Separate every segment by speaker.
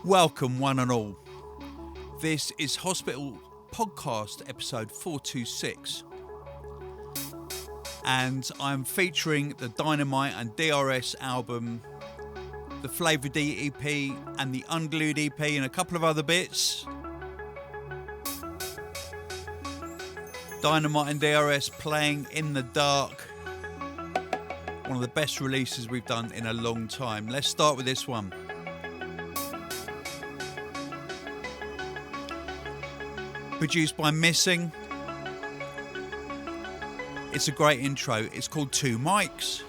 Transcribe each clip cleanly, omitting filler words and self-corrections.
Speaker 1: Welcome, one and all. This is Hospital Podcast episode 426. And I'm featuring the Dynamite and DRS album, the Flava D EP, and the Unglued EP, and a couple of other bits. Dynamite and DRS playing in the dark. One of the best releases we've done in a long time. Let's start with this one. Produced by Missing. It's a great intro. It's called Two Mics.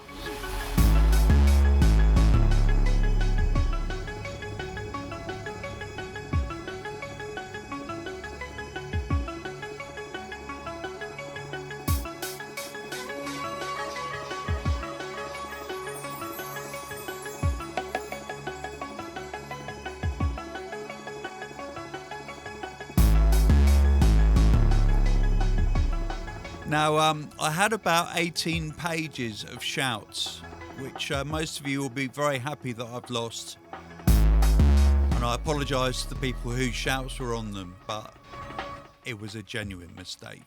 Speaker 1: Now, I had about 18 pages of shouts, which most of you will be very happy that I've lost. And I apologise to the people whose shouts were on them, but it was a genuine mistake.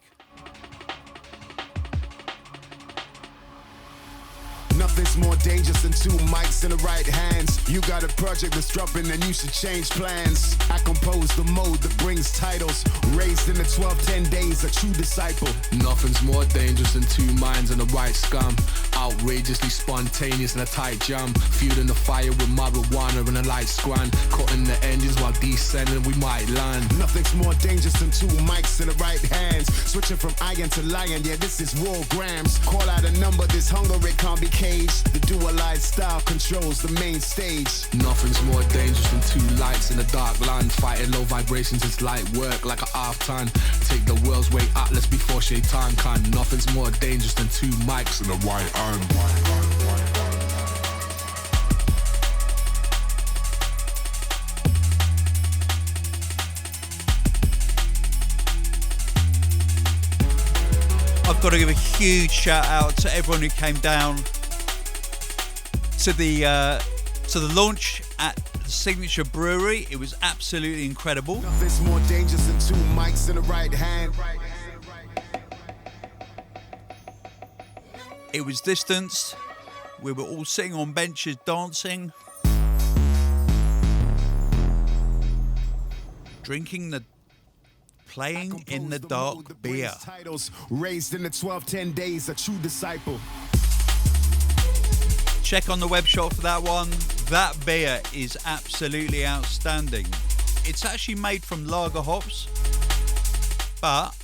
Speaker 2: Nothing's more dangerous than two mics in the right hands. You got a project that's dropping and you should change plans. I compose the mode that brings titles. Raised in the 12-10 days, a true disciple.
Speaker 3: Nothing's more dangerous than two minds and the right scum. Outrageously spontaneous and a tight jump. Fueling the fire with marijuana and a light scran. Cutting the engines while descending, we might land.
Speaker 2: Nothing's more dangerous than two mics in the right hands. Switching from iron to lion, yeah, this is war grams. Call out a number, this hunger, it can't be caged. The dualized style controls the main stage.
Speaker 3: Nothing's more dangerous than two lights in a dark land. Fighting low vibrations, it's light work like a half-ton. Take the world's way atlas before Shaitan can. Nothing's more dangerous than two mics in the right hand.
Speaker 1: I've got to give a huge shout out to everyone who came down to the launch at the Signature Brewery. It was absolutely incredible.
Speaker 2: Nothing's more dangerous than two mics in the right hand.
Speaker 1: It was distanced. We were all sitting on benches dancing, playing in the dark beer.
Speaker 2: Titles. Raised in the 12-10 days, a true disciple.
Speaker 1: Check on the web shop for that one. That beer is absolutely outstanding. It's actually made from lager hops, but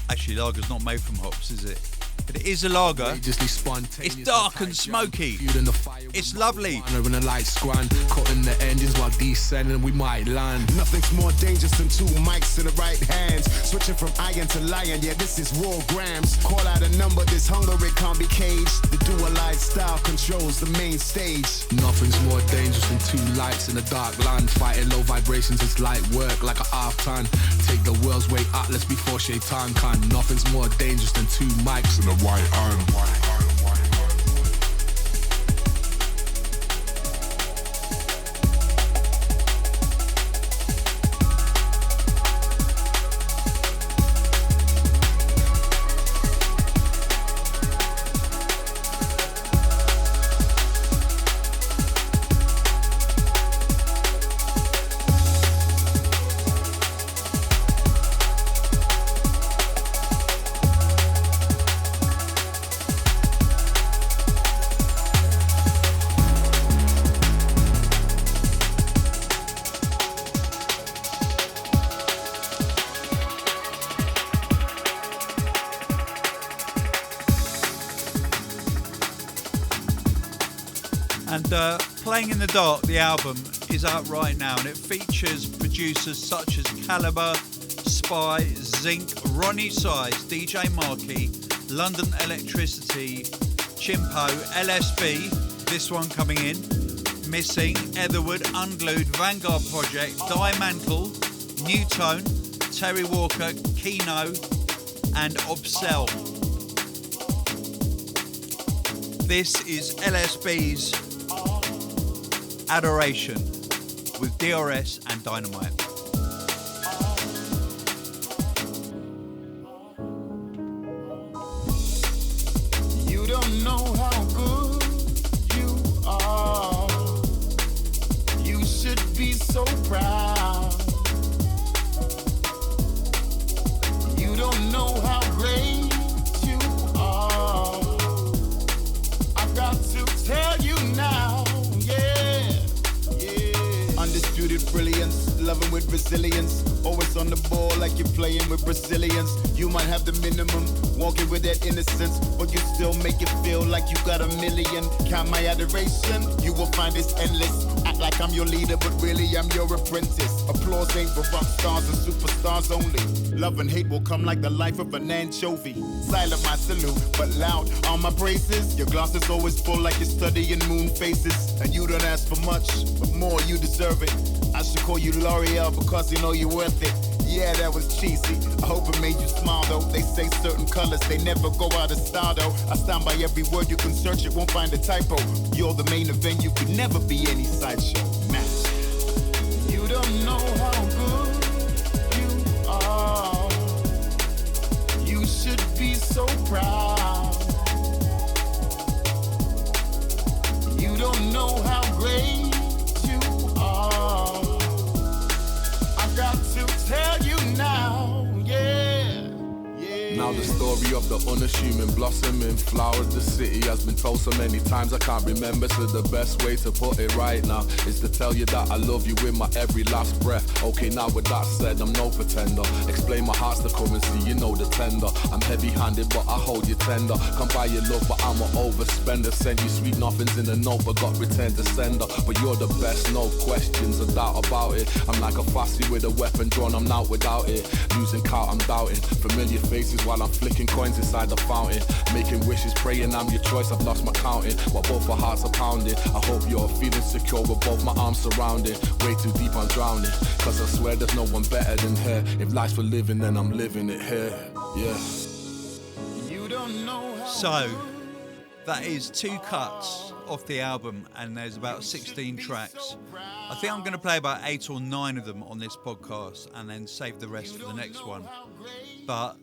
Speaker 1: actually lager's not made from hops, is it? But it is a lager. It's dark and smoky. It's lovely.
Speaker 3: Cutting the engines while descending, we might land.
Speaker 2: Nothing's more dangerous than two mics in the right hands. Switching from iron to lion, yeah, this is raw grams. Call out a number, this hunger, it can't be caged. The dualized style controls the main stage.
Speaker 3: Nothing's more dangerous than two lights in a dark land. Fighting low vibrations, it's light work like a half-ton. Take the world's way atlas before Shaitan can. Nothing's more dangerous than two mics in the right hand.
Speaker 1: And Playing in the Dark, the album, is out right now, and it features producers such as Caliber, S.P.Y, Zinc, Ronnie Size, DJ Markey, London Electricity, Chimpo, LSB, this one coming in, Missing, Etherwood, Unglued, Vanguard Project, Dimantle, New Tone, Terry Walker, Kino, and Obsel. This is LSB's Adoration. with DRS and Dynamite.
Speaker 2: You don't know how good you are. You should be so proud. You don't know how great you are. I've got to tell you now, yeah, yeah. Undisputed brilliance, loving with resilience. Always on the ball like you're playing with Brazilians. You might have the minimum, walking with that innocence, but you still make it feel like you got a million. Count my adoration, you will find it's endless. Act like I'm your leader, but really I'm your apprentice. Applause ain't for rock stars and superstars only. Love and hate will come like the life of an anchovy. Silent my salute, but loud are my praises. Your glass is always full like you're studying moon faces. And you don't ask for much, but more you deserve it. I should call you L'Oreal because you know you're worth it. Yeah, that was cheesy. I hope it made you smile though. They say certain colors, they never go out of style though. I stand by every word, you can search it, won't find a typo. You're the main event, you could never be any sideshow. Match. You don't know how good you are. You should be so proud. You don't know how great you are. I've got to tell you now, yeah, yeah.
Speaker 3: Now the story of the unassuming blossoming flower of the city has been told so many times I can't remember. So the best way to put it right now is to tell you that I love you with my every last breath. Okay, now with that said, I'm no pretender. Explain my heart's the currency, you know the tender. I'm heavy-handed, but I hold you tender. Come buy your love, but I'm an overspender. Send you sweet nothings in a note, but got returned to sender. But you're the best, no questions, a doubt about it. I'm like a fascie with a weapon drawn, I'm out without it. Losing count, I'm doubting. Familiar faces while I'm flicking coins inside the fountain. Making wishes, praying I'm your choice, I've lost my counting. While both our hearts are pounding, I hope you're feeling secure with both my arms surrounded. Way too deep, I'm drowning, cause I swear there's no one better than her. If life's for living, then I'm living it here, yeah.
Speaker 2: You don't know how.
Speaker 1: So, that is 2 cuts off the album, and there's about 16 tracks. I think I'm going to play about 8 or 9 of them on this podcast and then save the rest for the next one. But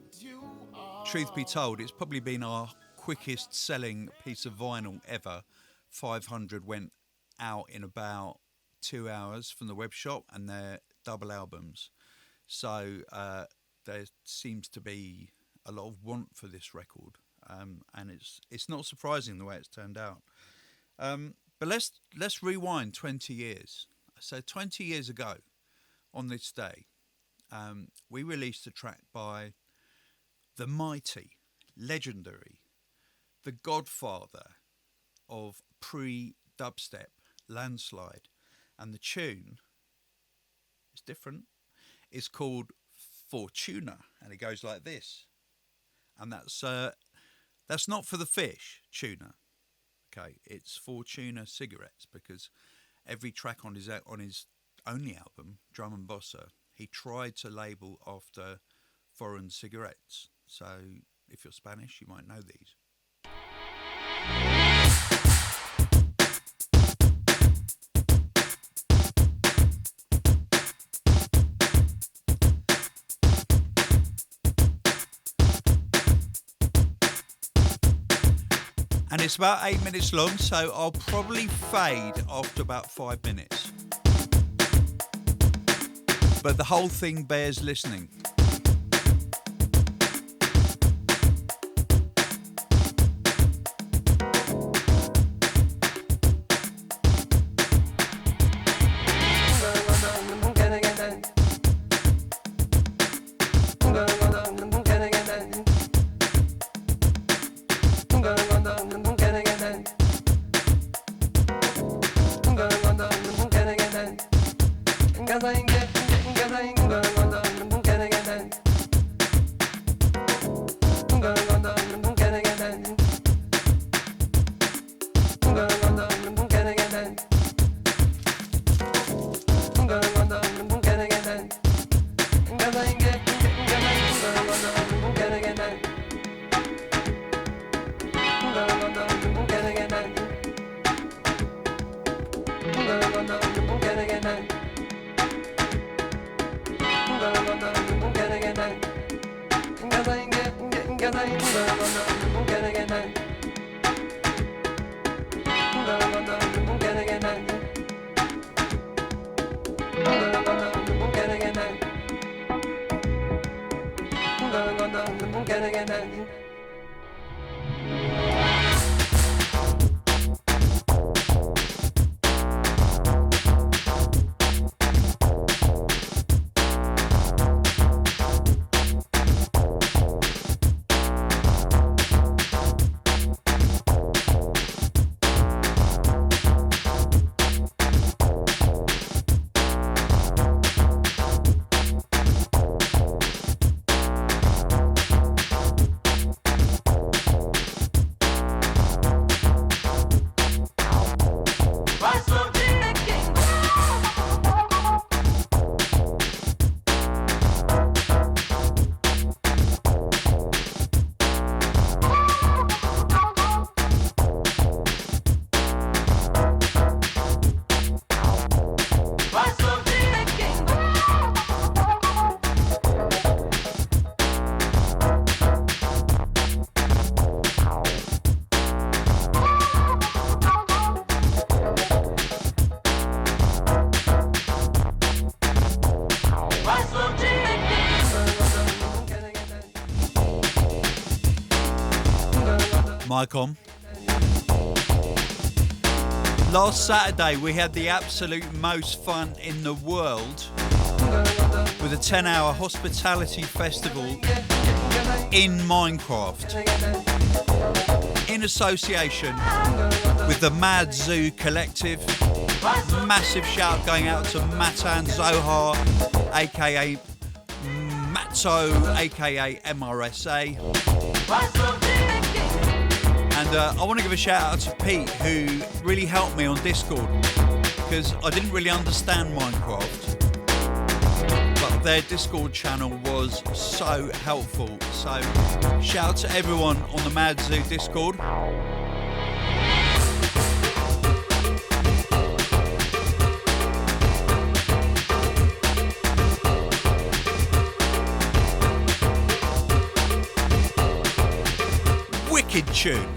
Speaker 1: truth be told, it's probably been our quickest selling piece of vinyl ever. 500 went out in about 2 hours from the web shop, and they're double albums. So there seems to be a lot of want for this record, and it's not surprising the way it's turned out. But let's rewind 20 years. So 20 years ago, on this day, we released a track by the mighty, legendary, the godfather of pre-dubstep, Landslide, and the tune is different. It's called Fortuna, and it goes like this. And that's not for the fish, tuna. Okay, it's Fortuna cigarettes, because every track on his only album, Drum and Bossa, he tried to label after foreign cigarettes. So if you're Spanish, you might know these. And it's about 8 minutes long, so I'll probably fade after about 5 minutes. But the whole thing bears listening.
Speaker 4: Gaza
Speaker 1: Mic on. Last Saturday we had the absolute most fun in the world with a 10-hour hospitality festival in Minecraft in association with the Mad Zoo Collective. Massive shout going out to Matan Zohar, aka Matzo, aka MRSA. And I want to give a shout out to Pete, who really helped me on Discord, because I didn't really understand Minecraft, but their Discord channel was so helpful. So shout out to everyone on the Mad Zoo Discord. Wicked tune.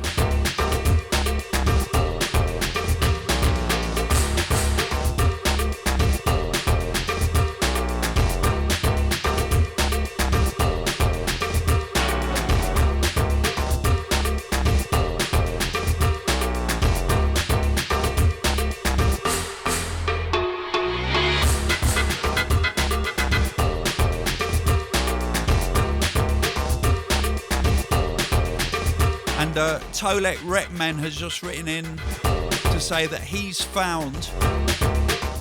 Speaker 1: Tolek Repman has just written in to say that he's found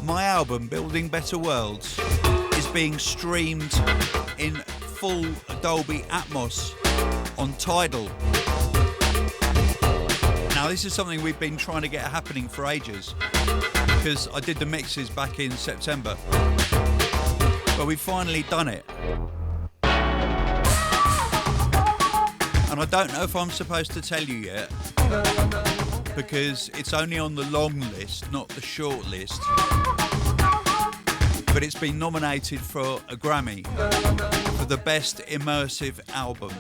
Speaker 1: my album Building Better Worlds is being streamed in full Dolby Atmos on Tidal. Now this is something we've been trying to get happening for ages, because I did the mixes back in September, but we've finally done it. And I don't know if I'm supposed to tell you yet, because it's only on the long list, not the short list. But it's been nominated for a Grammy for the best immersive album.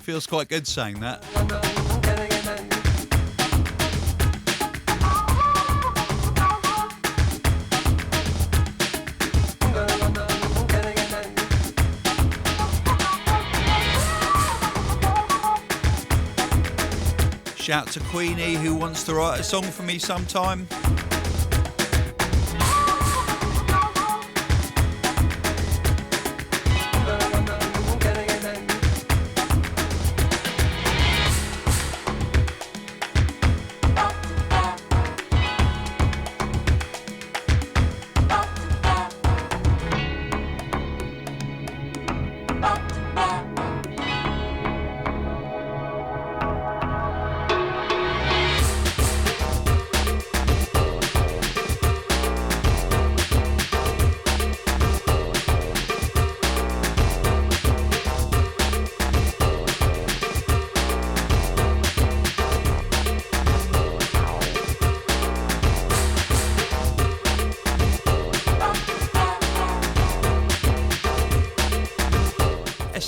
Speaker 1: Feels quite good saying that. Shout to Queenie, who wants to write a song for me sometime.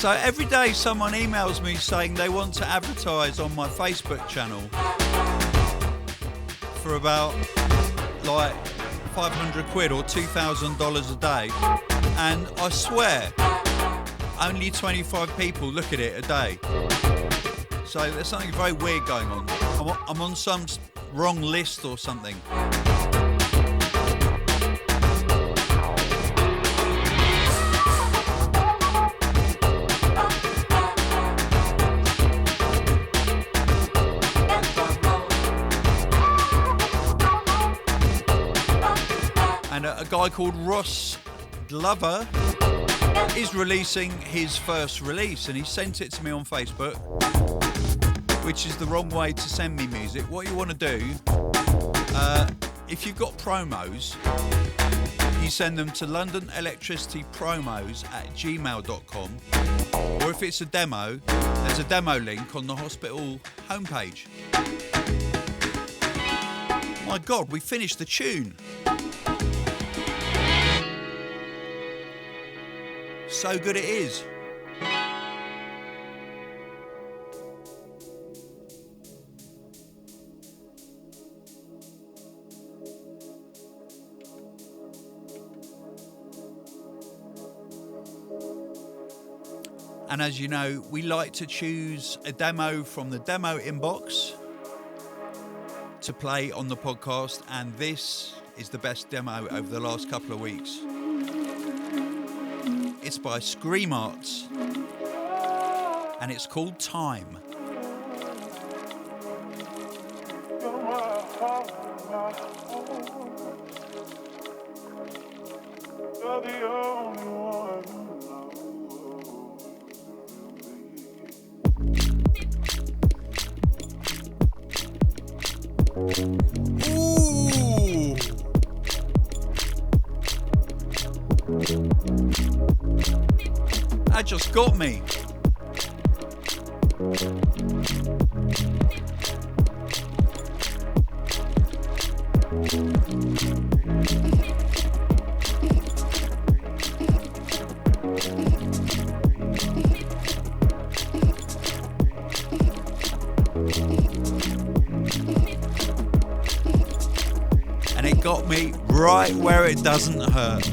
Speaker 1: So every day someone emails me saying they want to advertise on my Facebook channel for about like 500 quid or $2,000 a day. And I swear, only 25 people look at it a day. So there's something very weird going on. I'm on some wrong list or something. And a guy called Ross Glover is releasing his first release, and he sent it to me on Facebook, which is the wrong way to send me music. What you want to do, if you've got promos, you send them to LondonElectricityPromos@gmail.com, or if it's a demo, there's a demo link on the hospital homepage. My God, we finished the tune. So good it is. And as you know, we like to choose a demo from the demo inbox to play on the podcast, and this is the best demo over the last couple of weeks. It's by Scream Arts, and it's called Time.
Speaker 4: You're the only one who
Speaker 1: Ooh! That just got me. And it got me right where it doesn't hurt.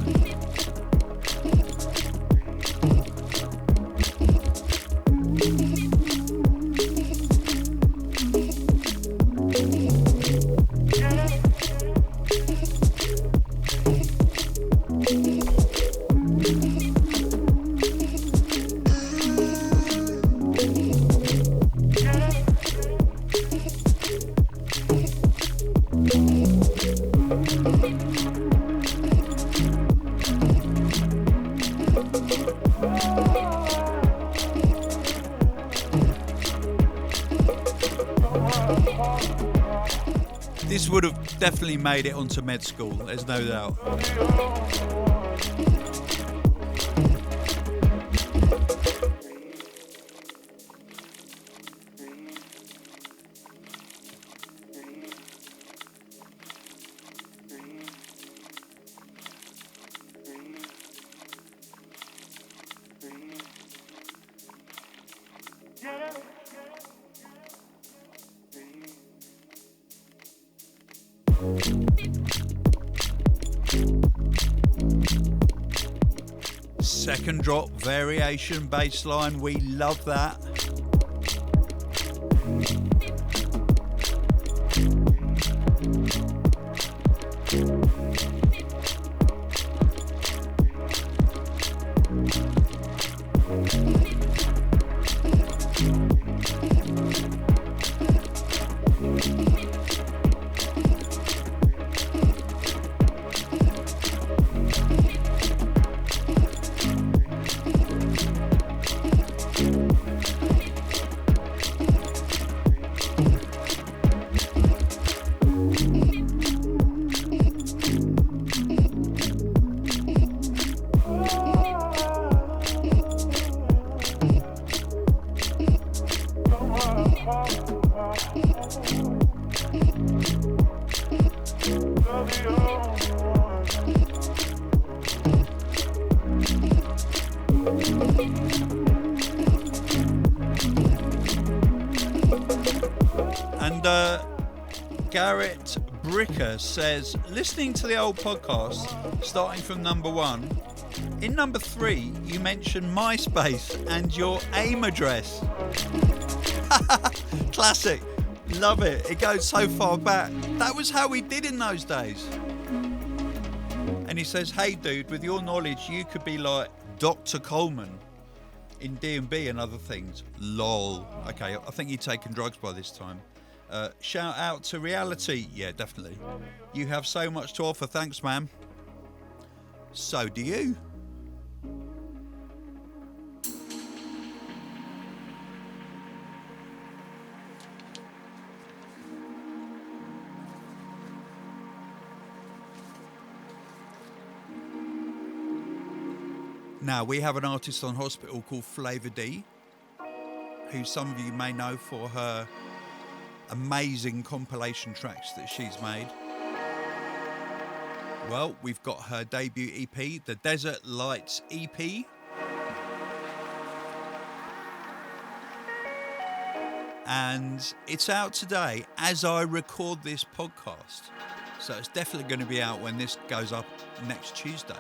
Speaker 1: This would have definitely made it onto med school, there's no doubt. Second drop variation bass line, we love that. And Garrett Bricker says, listening to the old podcast, starting from number 1, in number 3, you mentioned MySpace and your AIM address. Classic. Love it. It goes so far back. That was how we did in those days. And he says, hey dude, with your knowledge, you could be like Dr. Coleman in D&B and other things. Lol. Okay, I think you've taken drugs by this time. Shout out to Reality. Yeah, definitely. You have so much to offer. Thanks, ma'am. So do you. Now, we have an artist on hospital called Flava D, who some of you may know for her amazing compilation tracks that she's made. Well, we've got her debut EP, the Desert Lights EP. And it's out today as I record this podcast. So it's definitely going to be out when this goes up next Tuesday.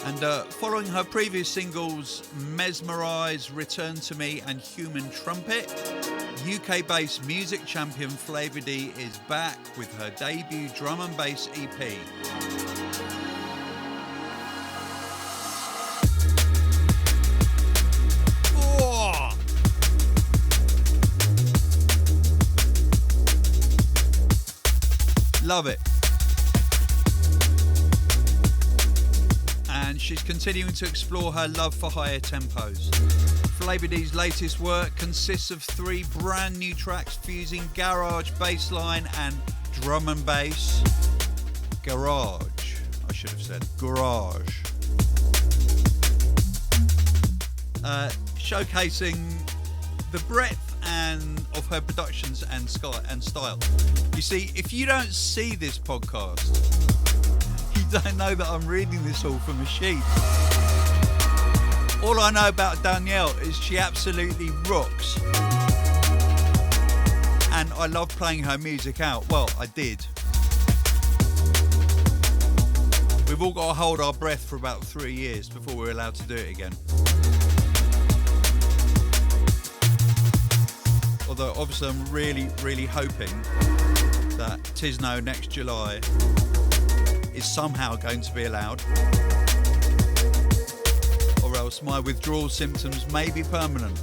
Speaker 1: And following her previous singles, Mesmerise, Return to Me and Human Trumpet, UK-based music champion Flava D is back with her debut drum and bass EP. Oh! Love it. And she's continuing to explore her love for higher tempos. Flava D's latest work consists of 3 brand new tracks fusing garage, bassline and drum and bass. Garage, I should have said garage. Showcasing the breadth of her productions and style. You see, if you don't see this podcast, you don't know that I'm reading this all from a sheet. All I know about Danielle is she absolutely rocks. And I love playing her music out. Well, I did. We've all got to hold our breath for about 3 years before we're allowed to do it again. Although obviously I'm really, really hoping that Tisno next July is somehow going to be allowed, or else my withdrawal symptoms may be permanent.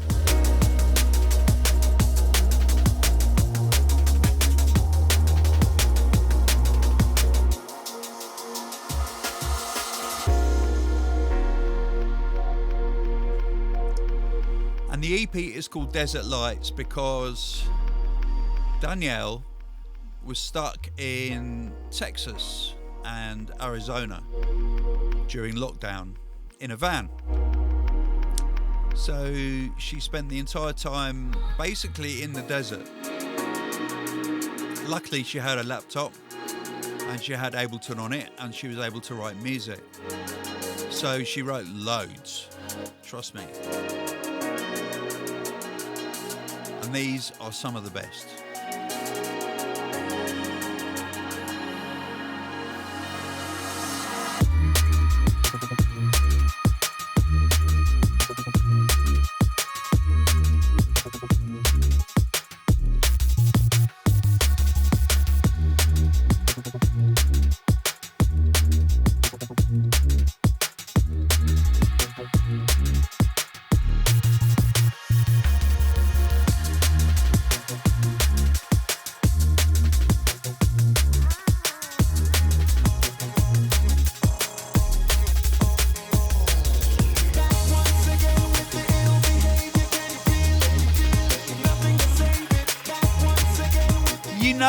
Speaker 1: And the EP is called Desert Lights because Danielle was stuck in Texas and Arizona during lockdown in a van. So she spent the entire time basically in the desert. Luckily she had a laptop and she had Ableton on it and she was able to write music. So she wrote loads, trust me. And these are some of the best.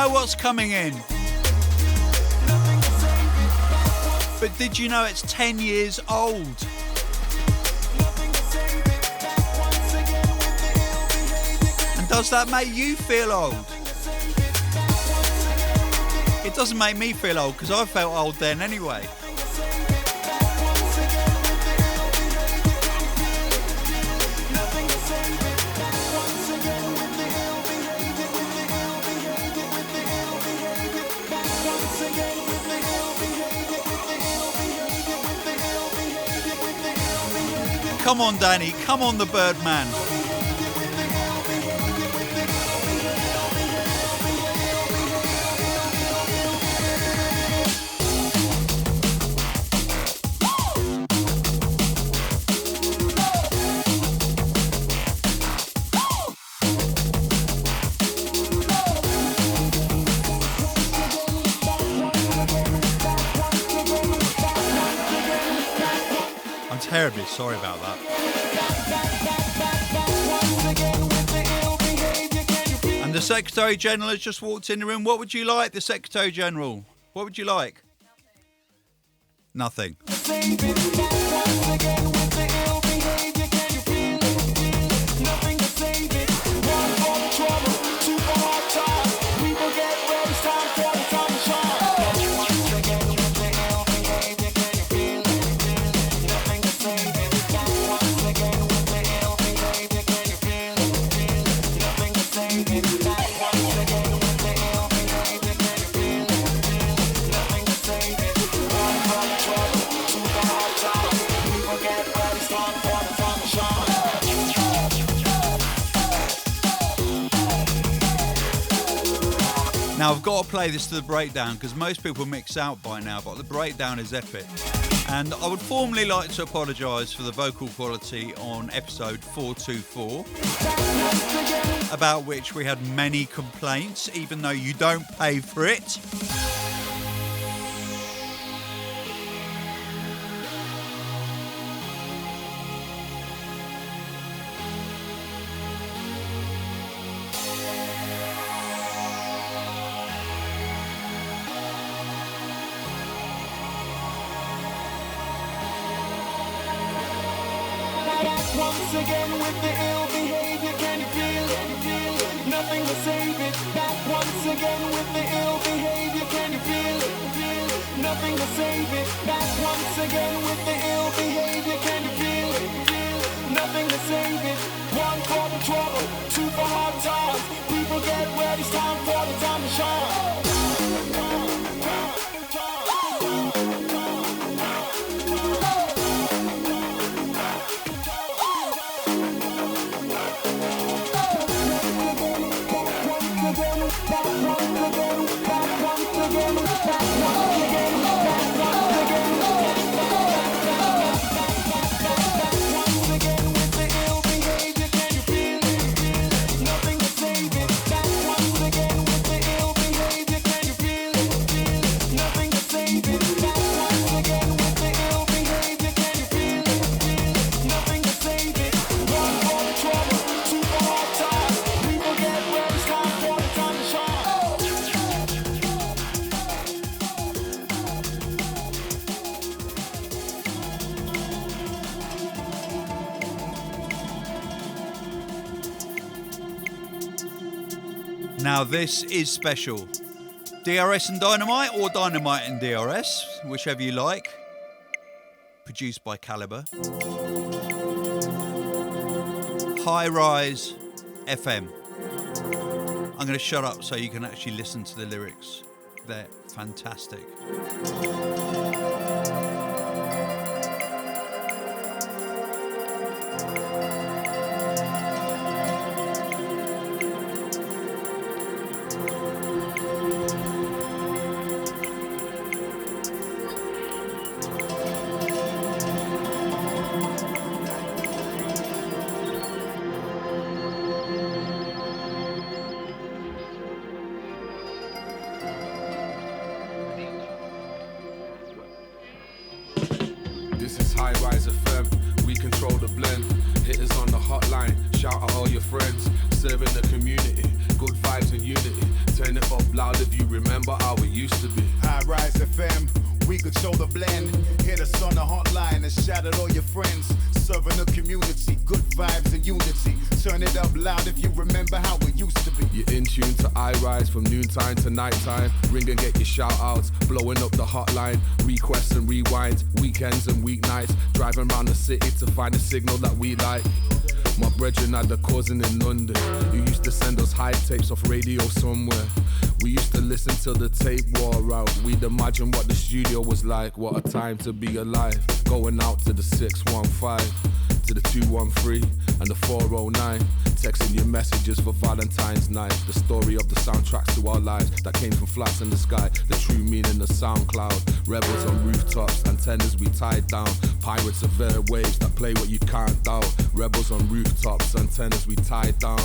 Speaker 1: What's coming in? But did you know it's 10 years old? And does that make you feel old? It doesn't make me feel old because I felt old then anyway. Come on, Danny. Come on, the Birdman. Terribly sorry about that. And the Secretary General has just walked in the room. What would you like, the Secretary General? What would you like? Nothing. Now I've got to play this to the breakdown because most people mix out by now, but the breakdown is epic. And I would formally like to apologise for the vocal quality on episode 424, about which we had many complaints, even though you don't pay for it.
Speaker 5: Once again with the ill behavior, can you feel it? Nothing to save it. Back once again with the ill behavior, can you feel it? Nothing to save it. Back once again with the ill behavior, can you feel it? Nothing to save it. One for the trouble, two for hard times. People get ready, it's time for the time to shine.
Speaker 1: Now this is special. DRS and Dynamite, or Dynamite and DRS, whichever you like. Produced by Calibre. High Rise FM. I'm going to shut up so you can actually listen to the lyrics. They're fantastic.
Speaker 3: This is High Rise FM, we control the blend. Hit us on the hotline, shout out all your friends. Serving the community, good vibes and unity. Turn it up loud if you remember how it used to be.
Speaker 2: High Rise FM, we control the blend. Hit us on the hotline and shout out all your friends. Serving the community, good vibes and unity. Turn it up loud if you remember how it used to be.
Speaker 3: You're in tune to High Rise from noontime to nighttime. Ring and get your shout outs, blowing up the hotline. Requests and rewinds, weekends and weeknights. Driving around the city to find a signal that we like. My brethren had a cousin in London who used to send us hype tapes off radio somewhere. We used to listen till the tape wore out. We'd imagine what the studio was like. What a time to be alive. Going out to the 615. to the 213 and the 409. Texting your messages for Valentine's night. The story of the soundtracks to our lives that came from flats in the sky. The true meaning of SoundCloud. Rebels on rooftops, antennas we tied down. Pirates of air waves that play what you can't doubt. Rebels on rooftops, antennas we tied down.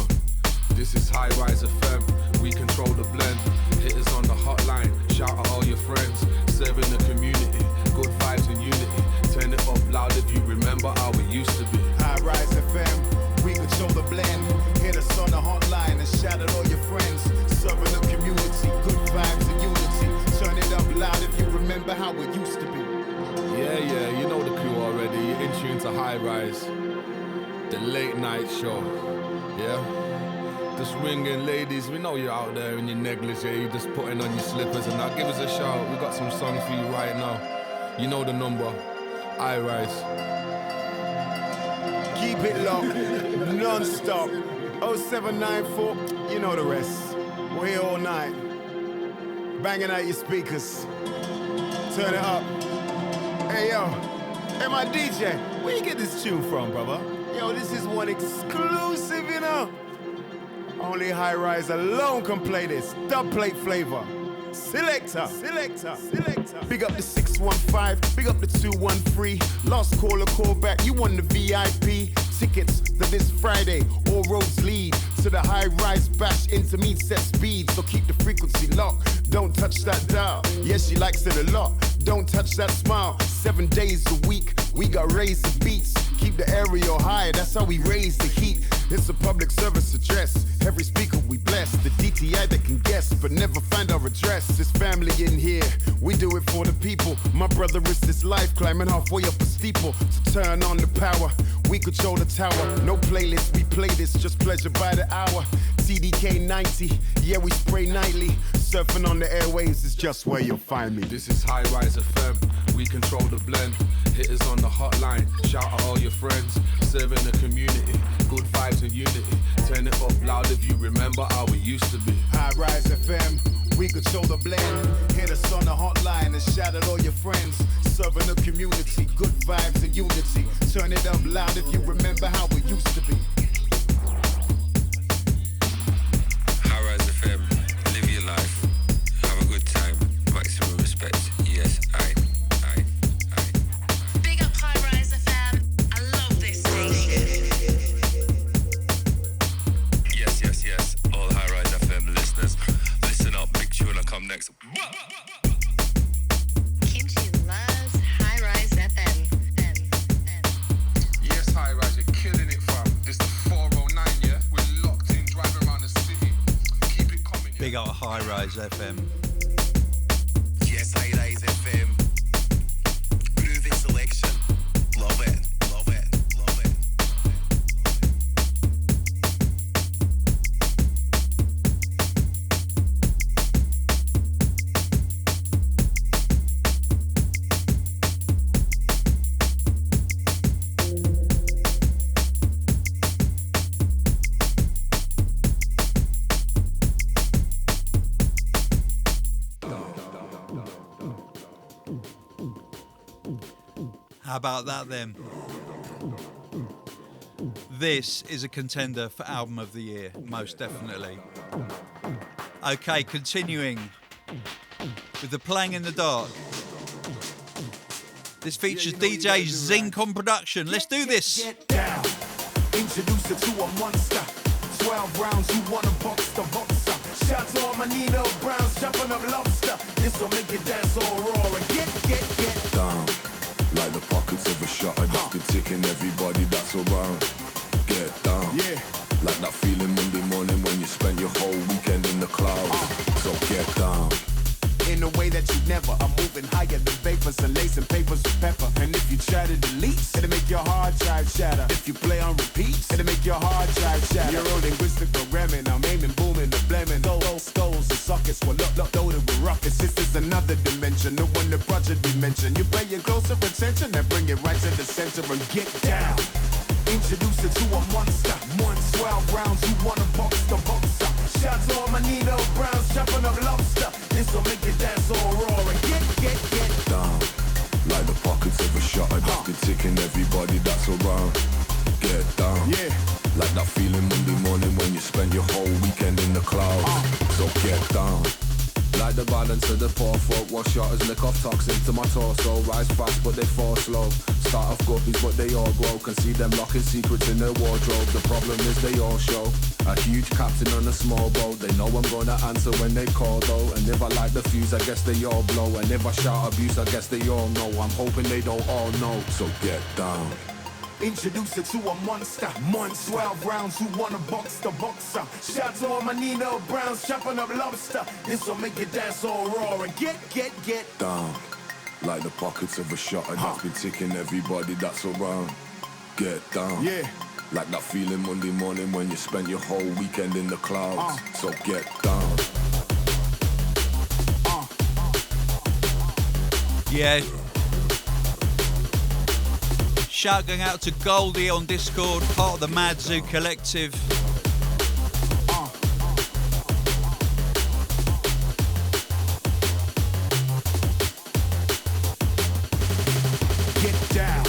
Speaker 3: This is High Rise FM, we control the blend. Hit us on the hotline, shout at all your friends. Serving the community, good vibes and unity. Turn it up loud if you remember how it used to be.
Speaker 2: High Rise FM, we control the blend. Hit us on the hotline and shout at all your friends. Serving the community, good vibes and unity. Turn it up loud if you remember how it used to be.
Speaker 3: Yeah, you know the crew already. You're in tune to High Rise, the late night show. Yeah? Just ringing, ladies, we know you're out there in your negligee, you're just putting on your slippers and that. Give us a shout, we got some songs for you right now. You know the number, High Rise.
Speaker 2: Keep it locked, non-stop. 0794, you know the rest. We're here all night, banging out your speakers. Turn it up. Hey yo, hey my DJ, where you get this tune from, brother? Yo, this is one exclusive, you know. Only High Rise alone can play this. Dubplate flavor. Selector. Big up the 615, big up the 213. Lost caller, call back, you won the VIP. Tickets to this Friday, all roads lead to the High Rise Bash Intermediate set speed. So keep the frequency locked, don't touch that dial. Yes, she likes it a lot, don't touch that smile. 7 days a week, we got raised the beats. Keep the area high, that's how we raise the heat. It's a public service address, every speaker we bless. The DTI that can guess, but never find our address. It's family in here, we do it for the people. My brother is this life, climbing halfway up a steeple. To turn on the power, we control the tower. No playlist, we play this, just pleasure by the hour. CDK 90, yeah we spray nightly. Surfing on the airwaves is just where you'll find me.
Speaker 3: This is High Rise FM, we control the blend. Hit us on the hotline, shout at all your friends. Serving the community, good vibes and unity. Turn it up loud if you remember how it used to be.
Speaker 2: High Rise FM, we control the blend. Hit us on the hotline and shout at all your friends. Serving the community, good vibes and unity. Turn it up loud if you remember how it used to be.
Speaker 6: High Rise FM, live your life, have a good time, maximum respect. Yes, I.
Speaker 7: Big up High Rise FM. I love this station.
Speaker 6: Yes, all High Rise FM listeners, listen up, big tune will come next.
Speaker 7: Kimchi loves High Rise FM.
Speaker 3: Yes, High Rise, you're killing it, fam. This the 409, yeah? We're locked in, driving around the city. Keep it coming, yeah?
Speaker 1: Big up High Rise FM.
Speaker 6: Yes, High Rise FM. Groovy selection. Love it.
Speaker 1: How about that then? This is a contender for Album of the Year, most definitely. Okay, continuing with the Playing in the Dark. This features DJ Zinc on production. Let's do this.
Speaker 2: Get down, introduce her to a monster. 12 rounds, you want a boxer. Shots on my Nino Browns, jumping up lobster. This'll make you dance all raw and get
Speaker 8: down. Like the pockets of a shot, I just been ticking everybody that's around. Get down,
Speaker 2: yeah.
Speaker 8: Like that feeling Monday morning when you spent your whole weekend in the clouds. So get down.
Speaker 2: In a way that you never. I'm moving higher than vapors and lacing papers with pepper. And if you try to delete, it'll make your hard drive shatter. If you play on repeat, it'll make your hard drive shatter. You're all linguistic programming, I'm aiming, booming, the blaming. Those skulls and sockets will loaded with rockets. This is another dimension, the one the project we mentioned. You pay your closer attention and bring it right to the center and get down. Introduce her to a monster. 12 rounds, you want a boxer. Shots on my Nino Browns, jumping up lobster. This'll make you dance all raw and get
Speaker 8: down. Like the pockets of a shot, I just been ticking everybody that's around. get down. Like the balance of the poor folk, wash shotters, lick off toxins to my torso. Rise fast but they fall slow. Start off guppies but they all grow. Can see them locking secrets in their wardrobe. The problem is they all show. A huge captain on a small boat. They know I'm gonna answer when they call though. And if I light the fuse, I guess they all blow. And if I shout abuse, I guess they all know. I'm hoping they don't all know. So get down.
Speaker 2: Introduce her to a monster. 12 rounds, who wanna box the boxer? Shout to all my Nino Browns, chopping up lobster. This'll make you dance all raw and get
Speaker 8: down. Like the pockets of a shutter that's been ticking everybody that's around. Get down.
Speaker 2: Yeah.
Speaker 8: Like that feeling Monday morning when you spent your whole weekend in the clouds. So get down.
Speaker 1: Yeah. Shout going out to Goldie on Discord, part of the Mad Zoo Collective.
Speaker 2: Get down.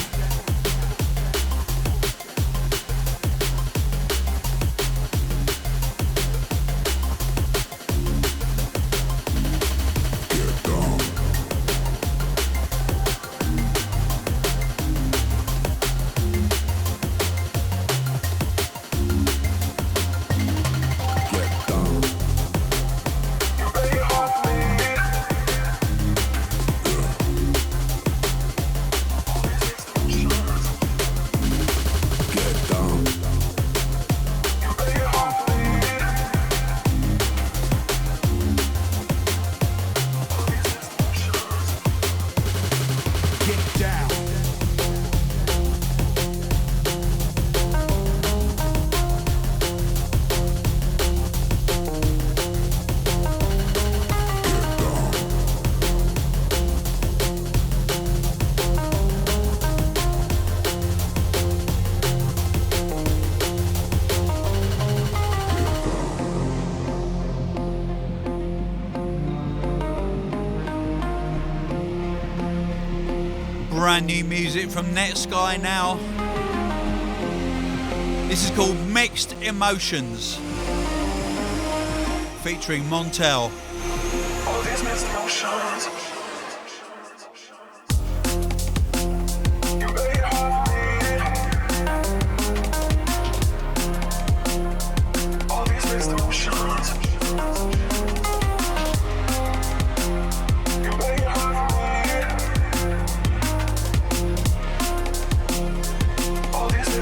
Speaker 1: Brand new music from Netsky now. This is called Mixed Emotions, featuring Montel.
Speaker 4: All these mixed emotions. You made it hard for me. All these mixed emotions. You made it hard for me. All these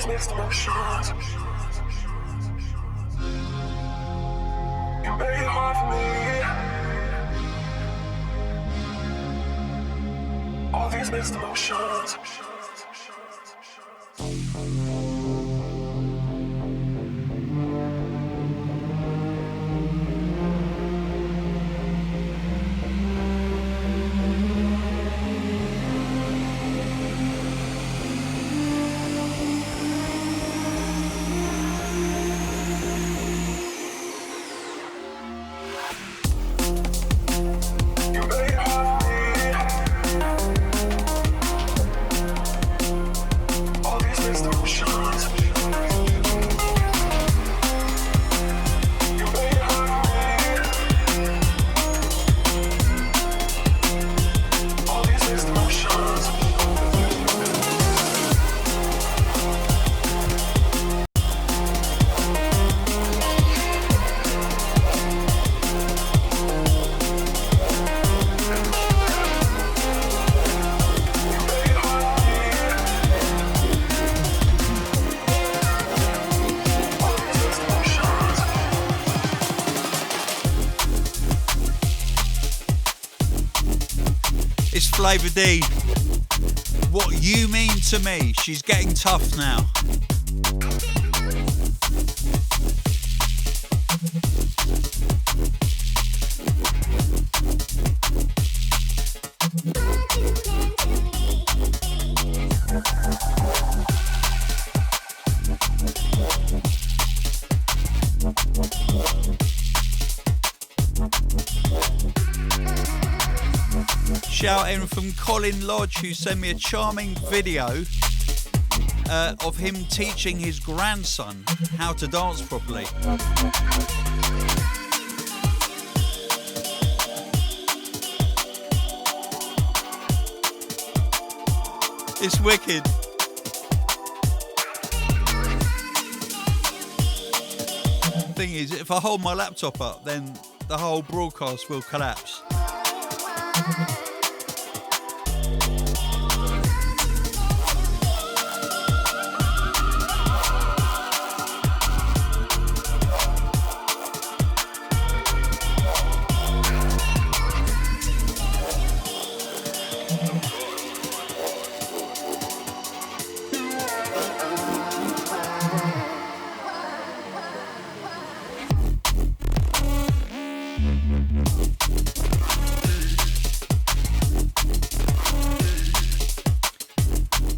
Speaker 4: mixed emotions. Mixed emotions. You made it hard for me. All these mixed emotions.
Speaker 1: It's Flava D. What you mean to me? She's getting tough now. Shout in from Colin Lodge, who sent me a charming video of him teaching his grandson how to dance properly. It's wicked. Thing is, if I hold my laptop up, then the whole broadcast will collapse.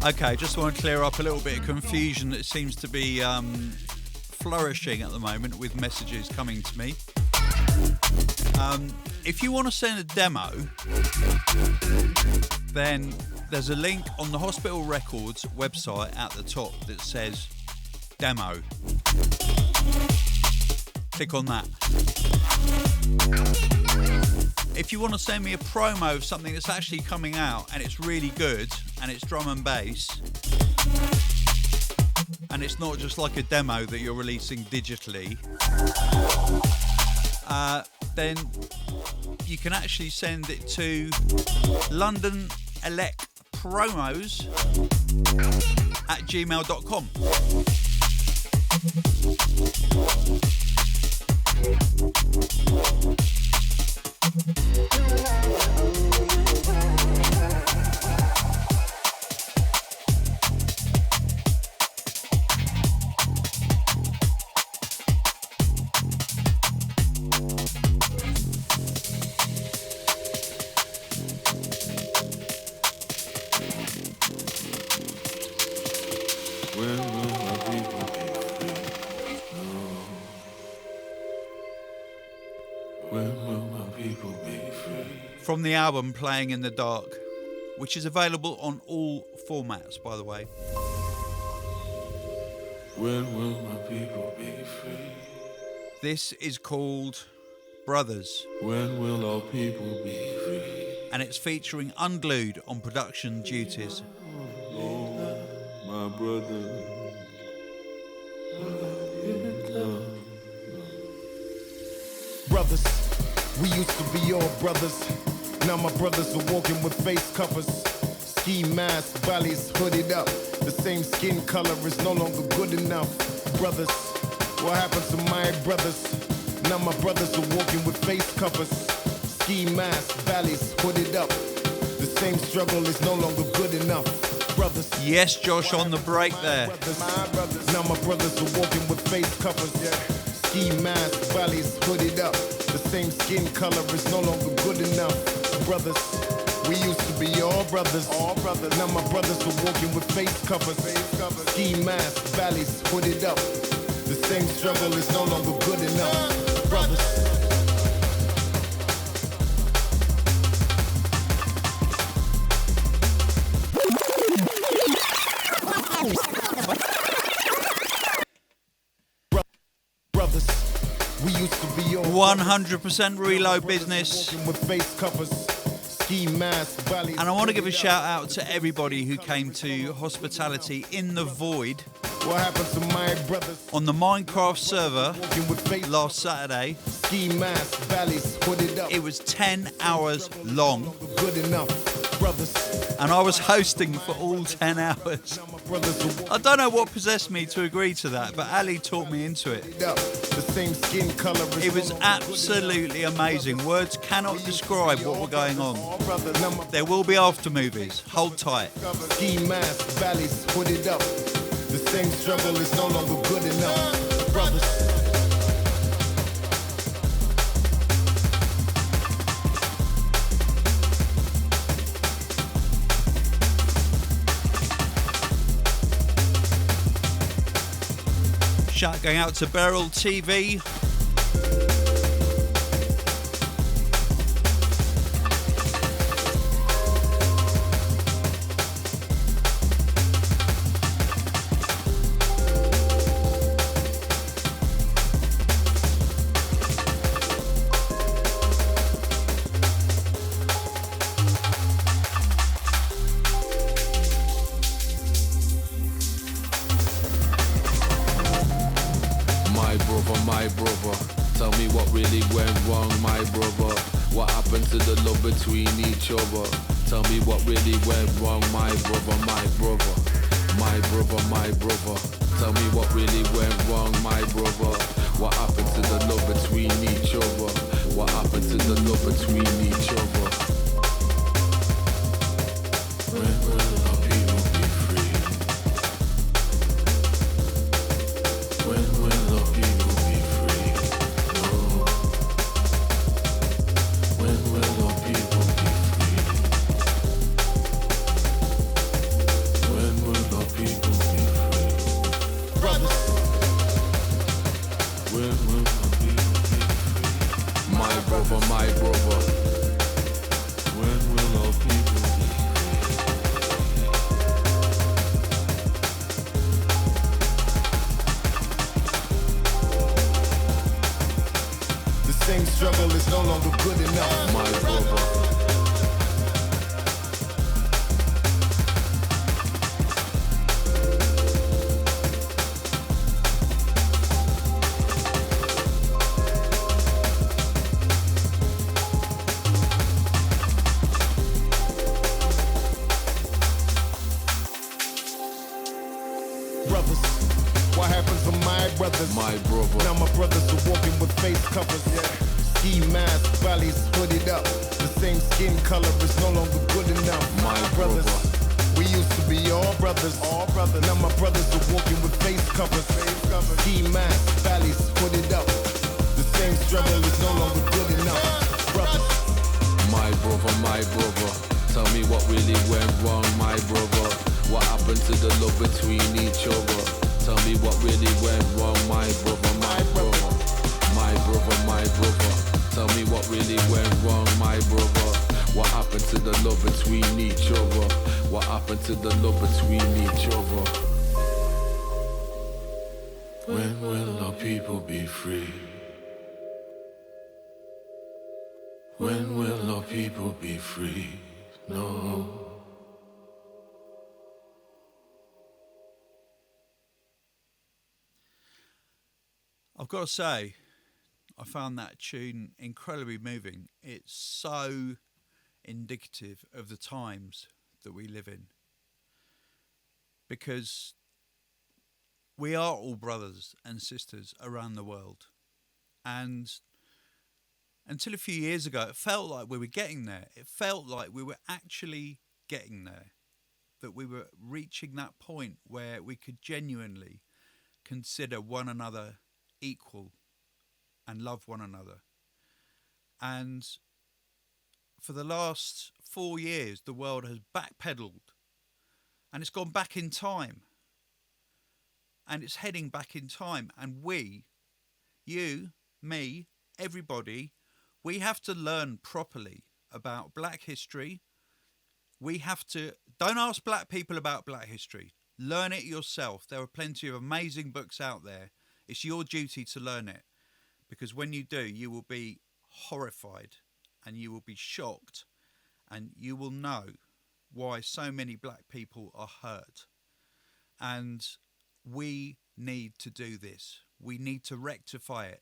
Speaker 1: Okay, just want to clear up a little bit of confusion that seems to be flourishing at the moment with messages coming to me. If you want to send a demo, then there's a link on the Hospital Records website at the top that says demo. Click on that. If you want to send me a promo of something that's actually coming out and it's really good and it's drum and bass and it's not just like a demo that you're releasing digitally, then you can actually send it to London Elek Promos at gmail.com. From the album Playing in the Dark, which is available on all formats, by the way.
Speaker 4: When will my people be free?
Speaker 1: This is called Brothers.
Speaker 4: When will our people be free?
Speaker 1: And it's featuring Unglued on production duties.
Speaker 4: Oh, my brother.
Speaker 2: Brothers, we used to be all brothers. Now my brothers are walking with face covers, ski masks, valleys hooded up. The same skin color is no longer good enough. Brothers, what happened to my brothers? Now my brothers are walking with face covers, ski masks, valleys hooded up. The same struggle is no longer good enough. Brothers.
Speaker 1: Yes, Josh, on the break there.
Speaker 2: Now my brothers are walking with face covers, ski masks, valleys hooded up. The same skin color is no longer good enough. Brothers, we used to be all brothers. Now my brothers are walking with face covers, ski masks, valleys hooded up. The same struggle is no longer good enough. Brothers. Brothers, we used to be all
Speaker 1: 100% reload business.
Speaker 2: with face covers, ski masks, valleys.
Speaker 1: And I want to give a shout out to everybody who came to Hospitality in the Void
Speaker 2: What happened to my brothers?
Speaker 1: on the Minecraft server
Speaker 2: Walking with face
Speaker 1: last Saturday.
Speaker 2: ski masks, valleys hooded up.
Speaker 1: It was 10 hours long,
Speaker 2: Good enough, brothers.
Speaker 1: and I was hosting for all 10 hours.
Speaker 2: Now my brothers are
Speaker 1: I don't know what possessed me to agree to that, but Ali talked me into it.
Speaker 2: walking up. The same skin color is
Speaker 1: It was
Speaker 2: no longer good
Speaker 1: absolutely amazing. Words cannot describe what were going on.
Speaker 2: enough. Brothers, now my
Speaker 1: There will be after movies. Hold tight.
Speaker 2: ski masks, valleys hooded up. The same struggle is no longer good enough, brothers.
Speaker 1: Shout going out to Beryl TV.
Speaker 3: brother. Tell me what really went wrong, my brother. What happened to the love between each other? Tell me what really went wrong, my brother, my brother. My brother, my brother. Tell me what really went wrong, my brother. What happened to the love between each other? What happened to the love between each other? When will our people be free? When will our people be free? No. When will our people be free? When will our people be free?
Speaker 2: Brothers,
Speaker 3: When will our people be free? My brother, my brother. When will our people be free?
Speaker 2: the same struggle is no longer good enough.
Speaker 3: My brother.
Speaker 2: Brothers, what happens to my brothers?
Speaker 3: My brother.
Speaker 2: Now my brothers are walking with face covers. Ski mask, valleys hooded up. The same skin color is no longer good enough.
Speaker 3: My
Speaker 2: brothers,
Speaker 3: brother.
Speaker 2: we used to be all brothers. All brothers. Now my brothers are walking with face covers. Ski mask, valleys hooded up. The same struggle is no longer good enough. Brothers,
Speaker 3: My brother, my brother. Tell me what really went wrong, my brother. What happened to the love between each other? Tell me what really went wrong, my brother, my brother. My brother, my brother. Tell me what really went wrong, my brother. What happened to the love between each other? What happened to the love between each other? When will our people be free? When will our people be free? No.
Speaker 1: I've got to say, I found that tune incredibly moving. It's so indicative of the times that we live in. Because we are all brothers and sisters around the world. And until a few years ago, it felt like we were getting there. It felt like we were actually getting there. That we were reaching that point where we could genuinely consider one another equal and love one another. And for the last 4 years, the world has backpedaled and it's gone back in time. And it's heading back in time. And we, you, me, everybody, we have to learn properly about black history. We have to, don't ask black people about black history. Learn it yourself. There are plenty of amazing books out there. It's your duty to learn it. Because when you do, you will be horrified and you will be shocked and you will know why so many black people are hurt. And we need to do this. We need to rectify it.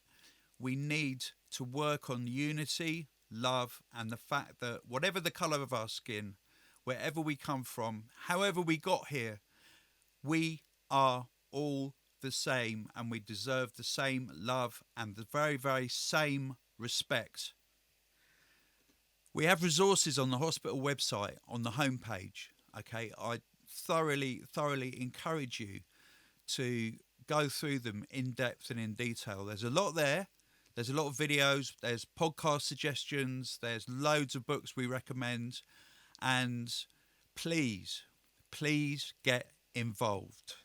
Speaker 1: We need to work on unity, love, and the fact that whatever the colour of our skin, wherever we come from, however we got here, we are all the same and we deserve the same love and the very, very same respect. We have resources on the hospital website, on the homepage. Okay, I thoroughly encourage you to go through them in depth and in detail. There's a lot there. There's a lot of videos. There's podcast suggestions. There's loads of books we recommend. And please get involved.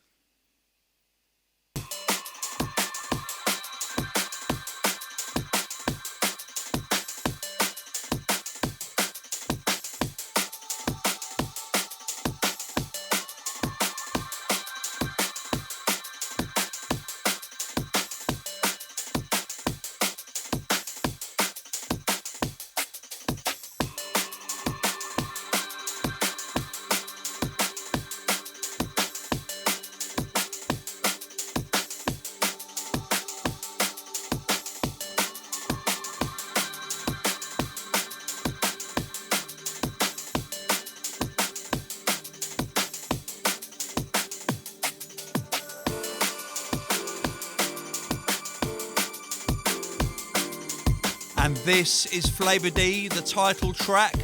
Speaker 1: And this is Flava D, the title track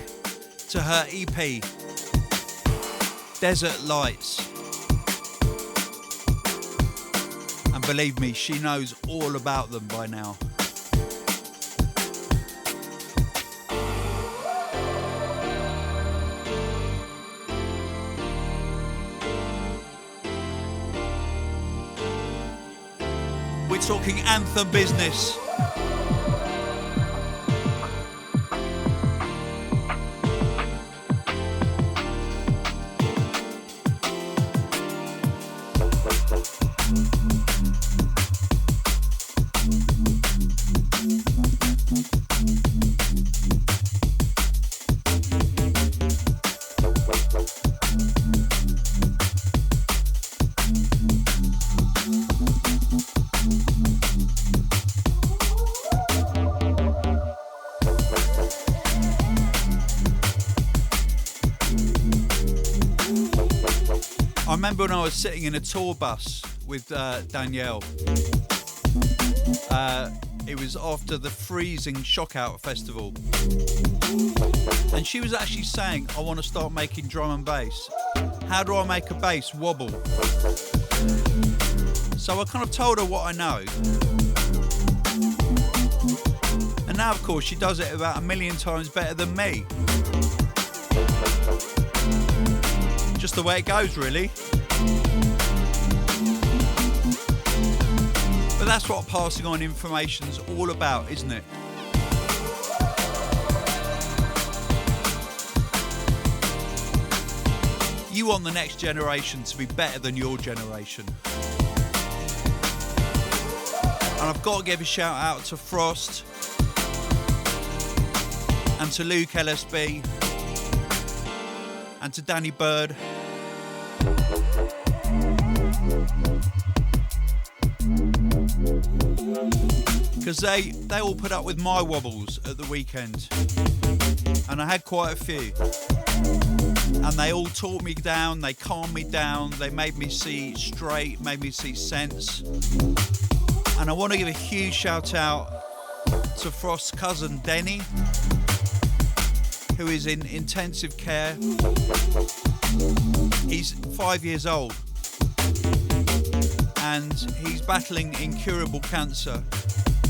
Speaker 1: to her EP, Desert Lights. And believe me, she knows all about them by now. We're talking anthem business. I remember when I was sitting in a tour bus with Danielle. It was after the freezing Shockout Festival. And she was actually saying, I want to start making drum and bass. How do I make a bass wobble? So I kind of told her what I know. And now, of course, she does it about 1,000,000 times better than me. Just the way it goes, really. But that's what passing on information's all about, isn't it? You want the next generation to be better than your generation. And I've got to give a shout out to Frost and to Luke LSB and to Danny Bird. Because they all put up with my wobbles at the weekend. And I had quite a few. And they all taught me down, they calmed me down, they made me see straight, made me see sense. And I want to give a huge shout out to Frost's cousin Denny, who is in intensive care. He's 5 years old and he's battling incurable cancer,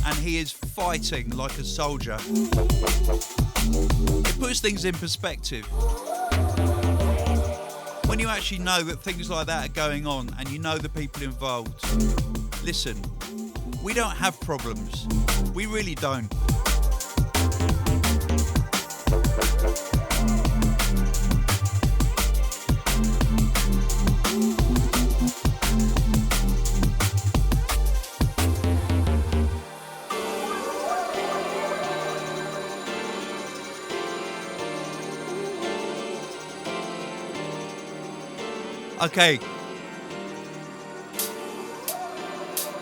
Speaker 1: and he is fighting like a soldier. It puts things in perspective. When you actually know that things like that are going on and you know the people involved, listen, we don't have problems. We really don't. Okay.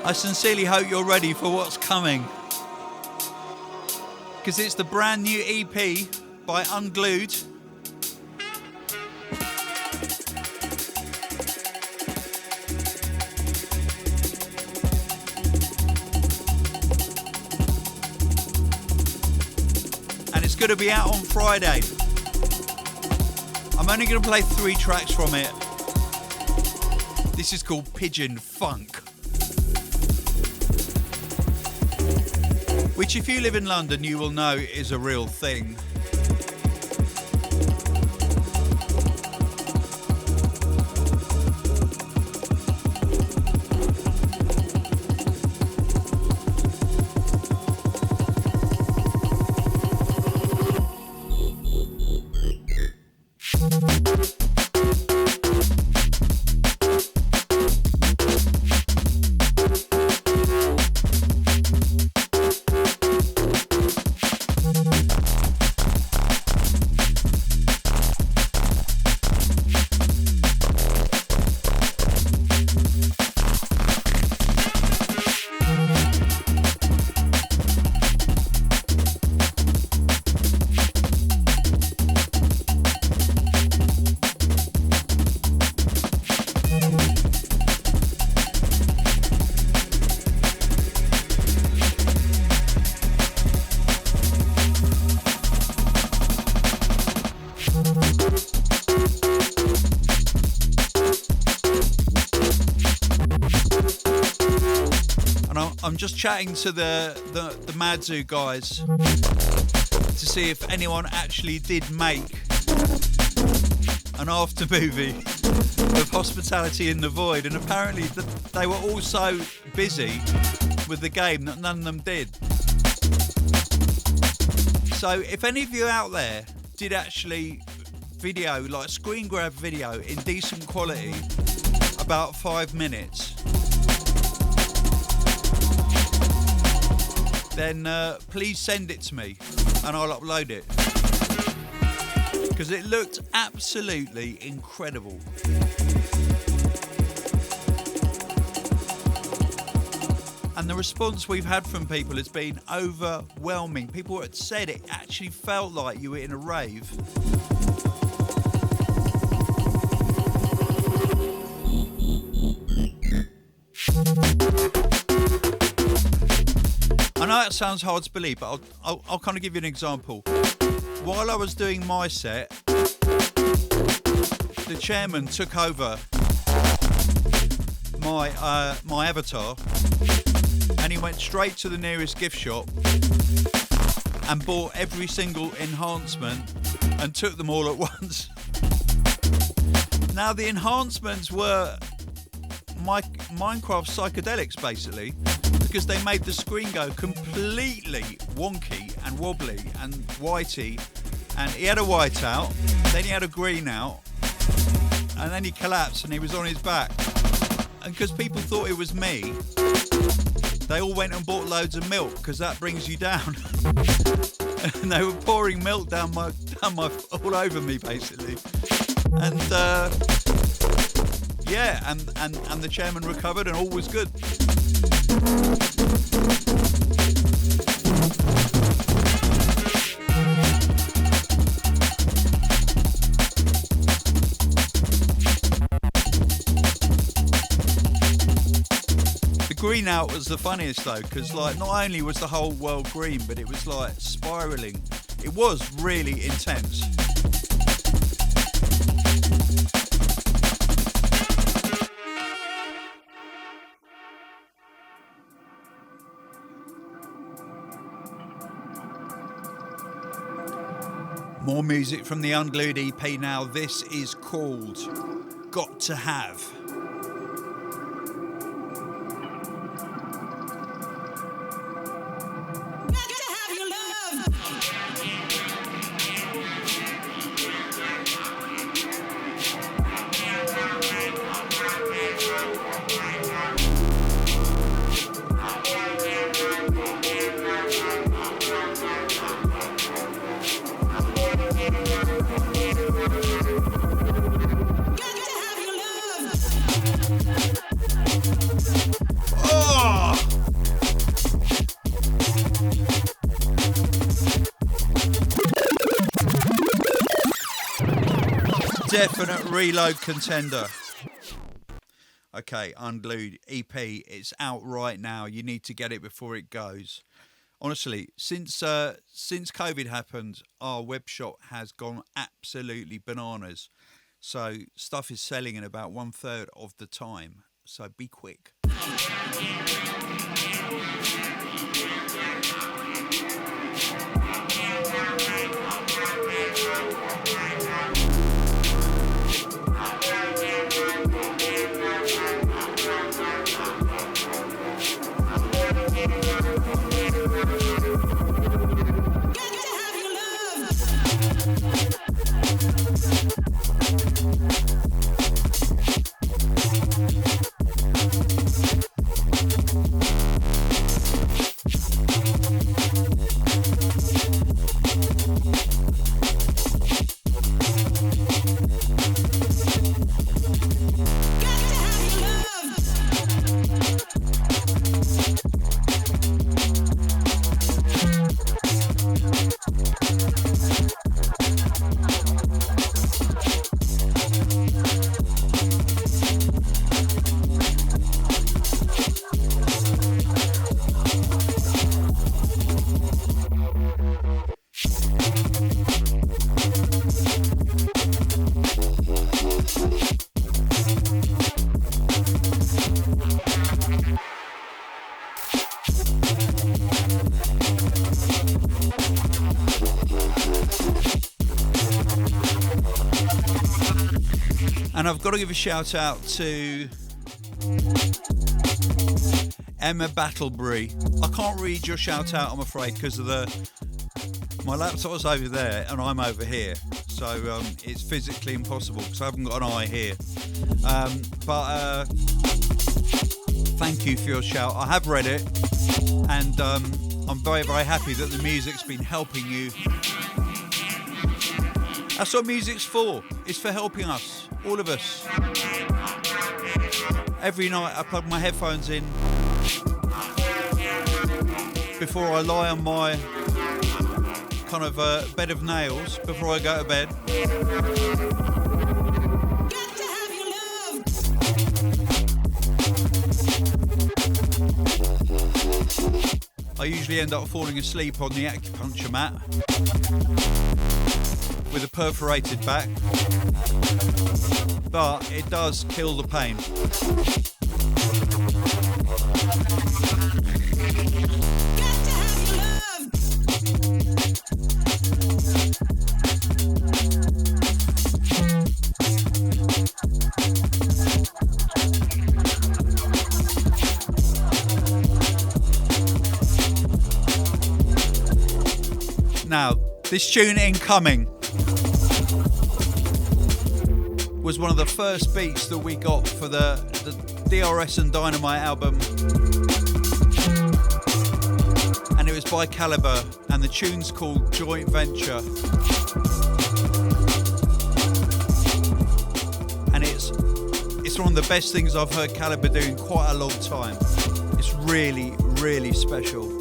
Speaker 1: I sincerely hope you're ready for what's coming. Because it's the brand new EP by Unglued. And it's going to be out on Friday. I'm only going to play 3 tracks from it. This is called Pigeon Funk. Which, if you live in London, you will know is a real thing. I'm just chatting to the Madzu guys to see if anyone actually did make an after movie of Hospitality in the Void, and apparently they were all so busy with the game that none of them did. So if any of you out there did actually video, like screen grab video in decent quality, about 5 minutes, then please send it to me and I'll upload it, because it looked absolutely incredible. And the response we've had from people has been overwhelming. People had said it actually felt like you were in a rave. I know it sounds hard to believe, but I'll kind of give you an example. While I was doing my set, the chairman took over my avatar, and he went straight to the nearest gift shop and bought every single enhancement and took them all at once. Now the enhancements were Minecraft psychedelics basically, because they made the screen go completely wonky and wobbly and whitey, and he had a white out, then he had a green out, and then he collapsed and he was on his back. And because people thought it was me, they all went and bought loads of milk, because that brings you down. And they were pouring milk down my all over me basically. And yeah, and the chairman recovered and all was good. Green out was the funniest though, because like not only was the whole world green, but it was like spiraling. It was really intense. More music from the Unglued EP now. This is called Got to Have. Definite reload contender. Okay, Unglued EP, it's out right now. You need to get it before it goes. Honestly, since COVID happened, our web shop has gone absolutely bananas. So stuff is selling in about 1/3 of the time. So be quick. And I've got to give a shout out to Emma Battlebury. I can't read your shout out, I'm afraid, because of my laptop's over there and I'm over here. So it's physically impossible because I haven't got an eye here. But thank you for your shout. I have read it, and I'm very, very happy that the music's been helping you. That's what music's for. It's for helping us, all of us. Every night I plug my headphones in before I lie on my kind of bed of nails before I go to bed. I usually end up falling asleep on the acupuncture mat with a perforated back, but it does kill the pain. Now, this tune Incoming was one of the first beats that we got for the DRS and Dynamite album, and it was by Calibre, and the tune's called Joint Venture, and it's one of the best things I've heard Calibre do in quite a long time. It's really, really special.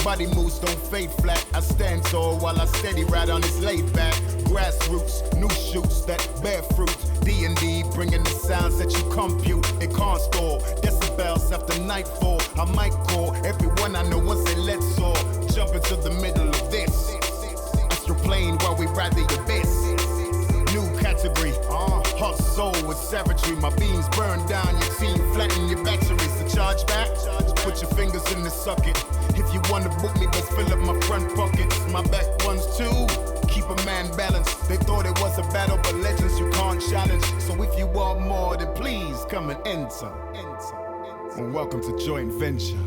Speaker 2: Body moves don't fade flat. I stand tall while I steady ride on this laid back. Grassroots, new shoots that bear fruit. D&D bringing the sounds that you compute. It can't store decibels after nightfall. I might call everyone I know once they let soar. Jump into the middle of this. Astral plane while we ride the abyss. New category, hot soul with savagery. My beams burn down your team, flatten your batteries. The charge back, put your fingers in the socket. If you wanna book me, best fill up my front pockets. My back ones too, keep a man balanced. They thought it was a battle, but legends you can't challenge. So if you want more, then please come and enter. And welcome to Joint Venture.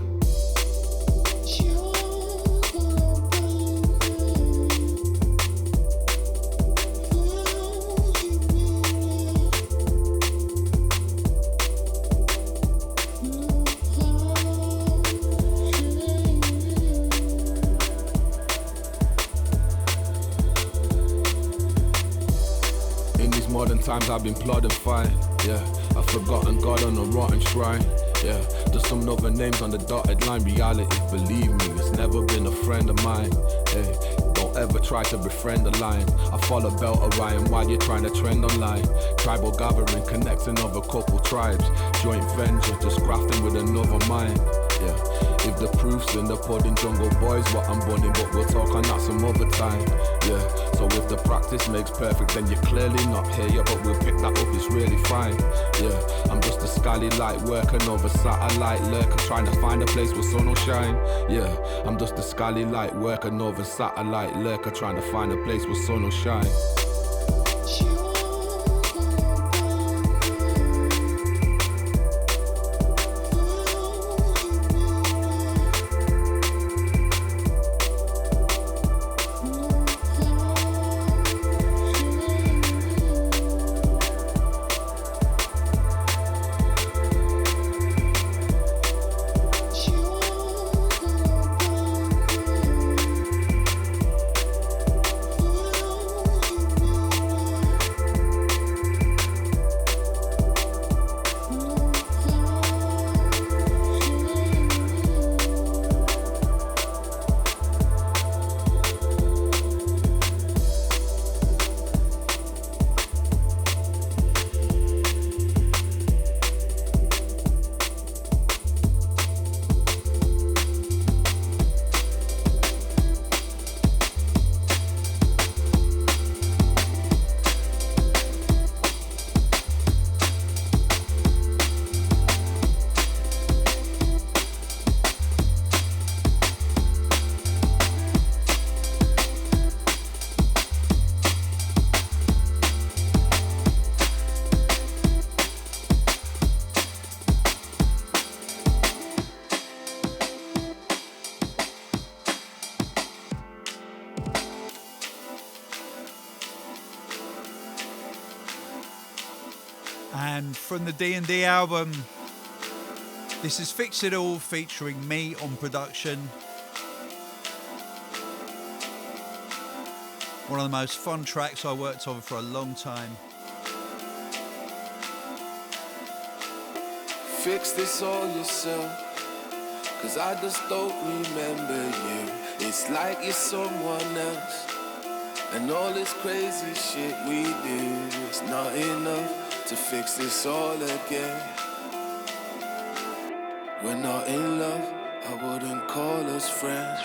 Speaker 8: Times I've been plodding fine, yeah. I've forgotten God on a rotten shrine, yeah. There's some other names on the dotted line. Reality, believe me, it's never been a friend of mine, hey. Don't ever try to befriend a line. I follow Belt Orion while you're trying to trend online. Tribal gathering, connecting of a couple tribes. Joint venture, just grafting with another mind, yeah. If the proof's in the pudding, Jungle Boys what I'm bunning, but we'll talk on that some other time, yeah. So if the practice makes perfect, then you're clearly not here, yeah, but we'll pick that up, it's really fine, yeah. I'm just a scally light working over satellite lurker, trying to find a place where sun will shine, yeah. I'm just a scally light working over satellite lurker, trying to find a place where sun will shine.
Speaker 1: And from the D&D album, this is Fix It All featuring me on production. One of the most fun tracks I worked on for a long time.
Speaker 9: Fix this all yourself, 'cause I just don't remember you. It's like you're someone else, and all this crazy shit we do is not enough to fix this all again. We're not in love, I wouldn't call us friends.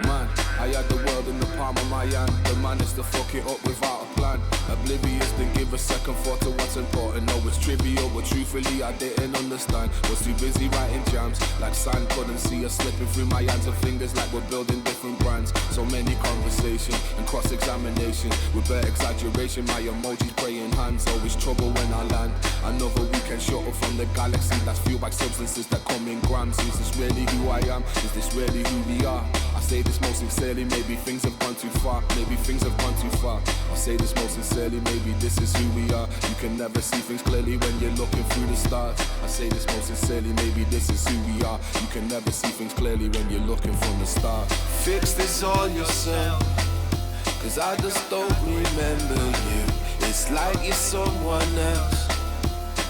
Speaker 8: Man, I had the world in the palm of my hand, but managed to fuck it up without a plan. Oblivious, didn't give a second thought to what's important. No, it's trivial, but truthfully I didn't understand. Was too busy writing jams, like sand, couldn't see us slipping through my hands and fingers like we're building different brands. So many conversations and cross-examination, with bare exaggeration, my emojis praying hands. Always trouble when I land. Another weekend shuttle from the galaxy that's fueled by substances that come in grams. Is this really who I am? Is this really who we are? I say this most sincerely, maybe things have gone too far. Maybe things have gone too far. I say this most sincerely, maybe this is who we are. You can never see things clearly when you're looking through the stars. I say this most sincerely, maybe this is who we are. You can never see things clearly when you're looking from the start.
Speaker 9: Fix this all yourself, 'cause I just don't remember you. It's like you're someone else,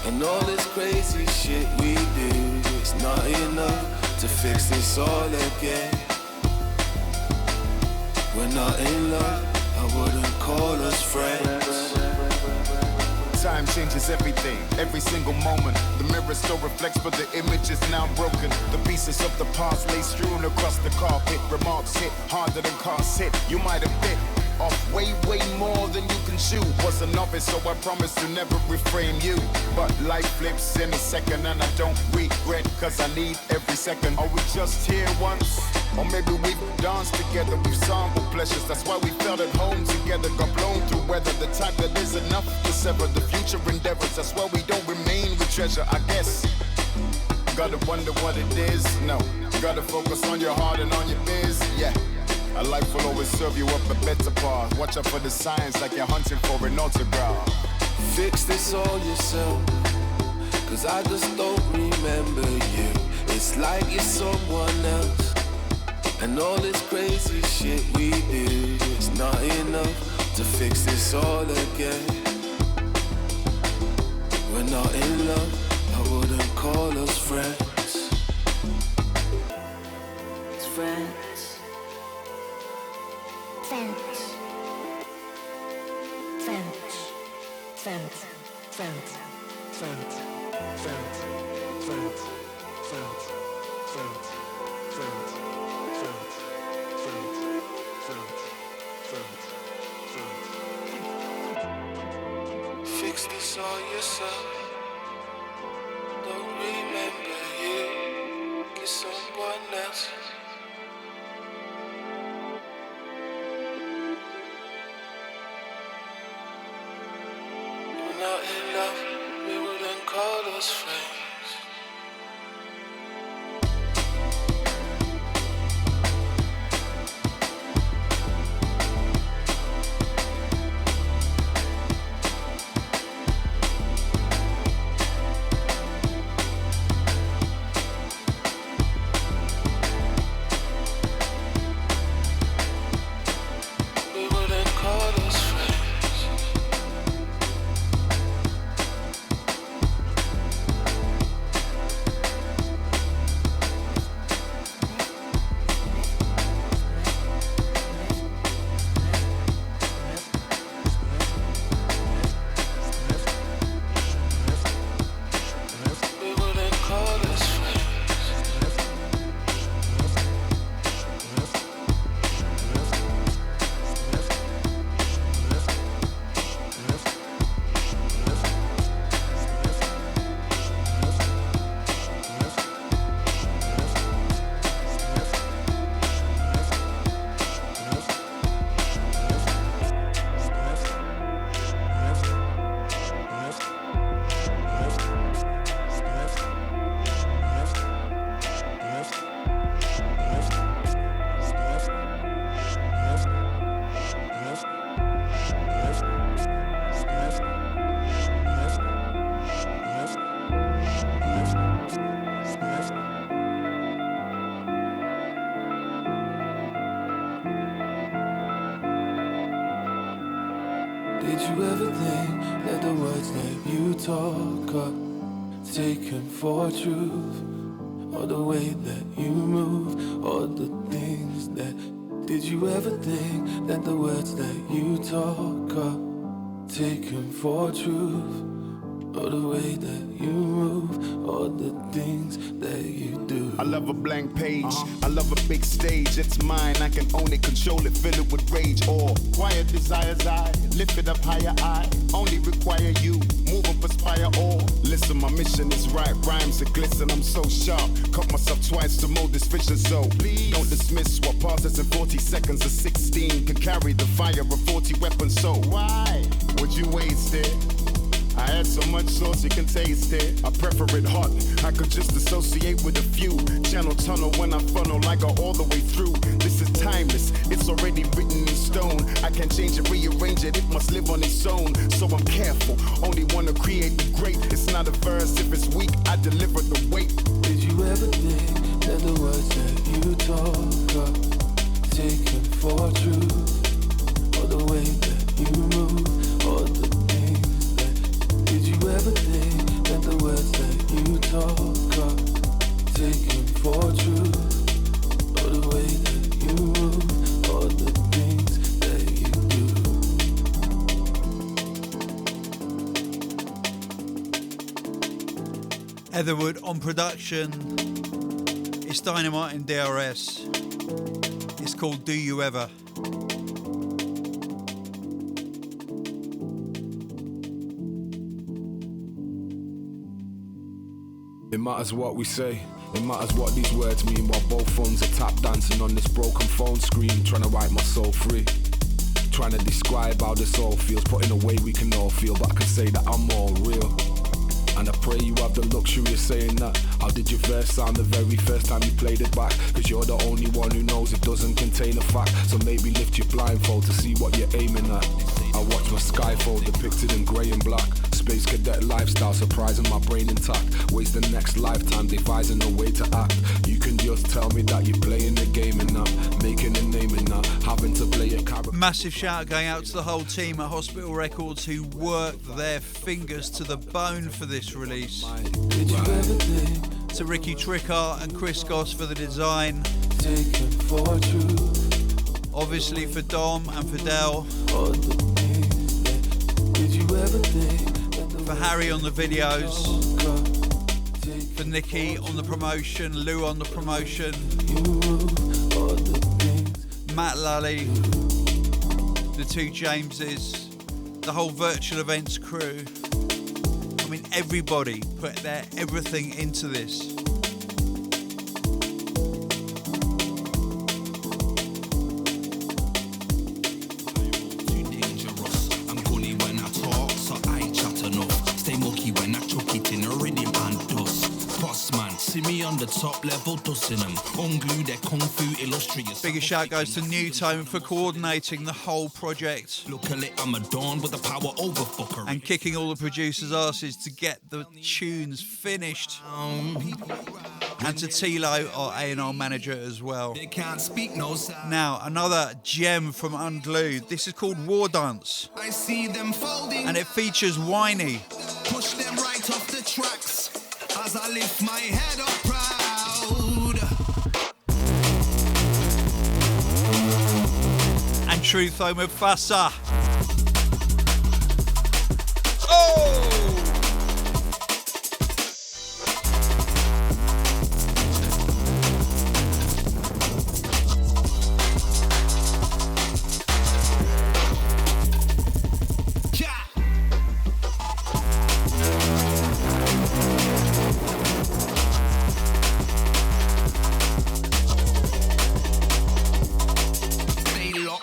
Speaker 9: and all this crazy shit we do is not enough to fix this all again. We're not in love, I wouldn't call us friends.
Speaker 2: Time changes everything, every single moment. The mirror still reflects, but the image is now broken. The pieces of the past lay strewn across the carpet. Remarks hit harder than cars hit. You might have bit off way more than you can chew. Was a novice, so I promise to never reframe you. But life flips in a second and I don't regret, 'cause I need every second. Are we just here once? Or maybe we've danced together, we've sampled pleasures. That's why we felt at home together. Got blown through weather, the type that is enough to sever the future endeavors. That's why we don't remain with treasure, I guess. Gotta wonder what it is, no. Gotta focus on your heart and on your biz, yeah. A life will always serve you up a better path. Watch out for the signs like you're hunting for an autograph.
Speaker 9: Fix this all yourself, 'cause I just don't remember you. It's like you're someone else, and all this crazy shit we do is not enough to fix this all again. We're not in love, I wouldn't call us friends.
Speaker 5: It's friends. Friends. Friends. Friends. Friends. Friends. Friends. Friends. Friends. Friends. Friends.
Speaker 9: Fix this all yourself. Don't remember you. Get someone else. We're not in love. We wouldn't call us friends. you ever think that the words that you talk are taken for truth? Or the way that you move, or the things that... Did you ever think that the words that you talk are taken for truth? Or the way that you move, or the things that you do?
Speaker 2: I love a blank page, I love a big stage. It's mine, I can own it, control it, fill it with rage. Or quiet desires, I lift it up higher. I only require you, move and perspire. Or listen, my mission is right, rhymes that glisten. I'm so sharp, cut myself twice to mold this vision. So please don't dismiss what passes in 40 seconds. A 16 can carry the fire of 40 weapons. So why would you waste it? I add so much sauce you can taste it. I prefer it hot, I could just associate with a few. Channel tunnel when I funnel, I go all the way through. This is timeless, it's already written in stone. I can't change it, rearrange it, it must live on its own. So I'm careful, only wanna create the great. It's not a verse, if it's weak, I deliver the weight.
Speaker 9: Did you ever think that the words that you talk are taken for truth? Or the way that you move, or the did you ever think that the words that you talk are taken for truth? Or the way that you move, or the things that you do?
Speaker 1: Etherwood on production. It's Dynamite and DRS. It's called Do You Ever?
Speaker 8: It matters what we say, it matters what these words mean. While both phones are tap dancing on this broken phone screen, trying to wipe my soul free, trying to describe how this all feels, putting a way we can all feel, but I can say that I'm more real. And I pray you have the luxury of saying that. How did your verse sound the very first time you played it back? Cause you're the only one who knows it doesn't contain a fact. So maybe lift your blindfold to see what you're aiming at. I watch my skyfall depicted in grey and black. Space cadet lifestyle surprising my brain intact. Waste the next lifetime devising a way to act. You can just tell me that you're playing the game and not making a name and not having to play a character.
Speaker 1: Massive shout going out to the whole team at Hospital Records who worked their fingers to the bone for this release.
Speaker 9: Did you ever think
Speaker 1: To Ricky Trickart and Chris Goss for the design.
Speaker 9: taken for truth?
Speaker 1: Obviously for Dom and for Del.
Speaker 9: Or the things that did you ever think that the
Speaker 1: For Harry on the videos.
Speaker 9: talk are
Speaker 1: For Nikki on the promotion. Lou on the promotion.
Speaker 9: you move, or the things
Speaker 1: Matt Lally. The two Jameses. The whole virtual events crew. I mean, everybody put their everything into this.
Speaker 10: Too dangerous. I'm gully when I talk, so I ain't chat enough. Stay mucky when I chuck it in a rhythm and dust. Boss man, see me on the top level, dusting them. Unglued, their kung fu illustrious.
Speaker 1: Biggest shout goes to New Tone for coordinating the whole project
Speaker 10: Look at it, I'm a dawn with the power over fucker.
Speaker 1: and kicking all the producers' asses to get the tunes finished. And to Tilo, our A&R manager as well.
Speaker 10: They can't speak no sound.
Speaker 1: Now, another gem from Unglued. This is called War Dance,
Speaker 10: I see them folding,
Speaker 1: and it features Whiny.
Speaker 10: push them right off the tracks as I lift my head up proud.
Speaker 1: And Truth Home of Fassa. Oh!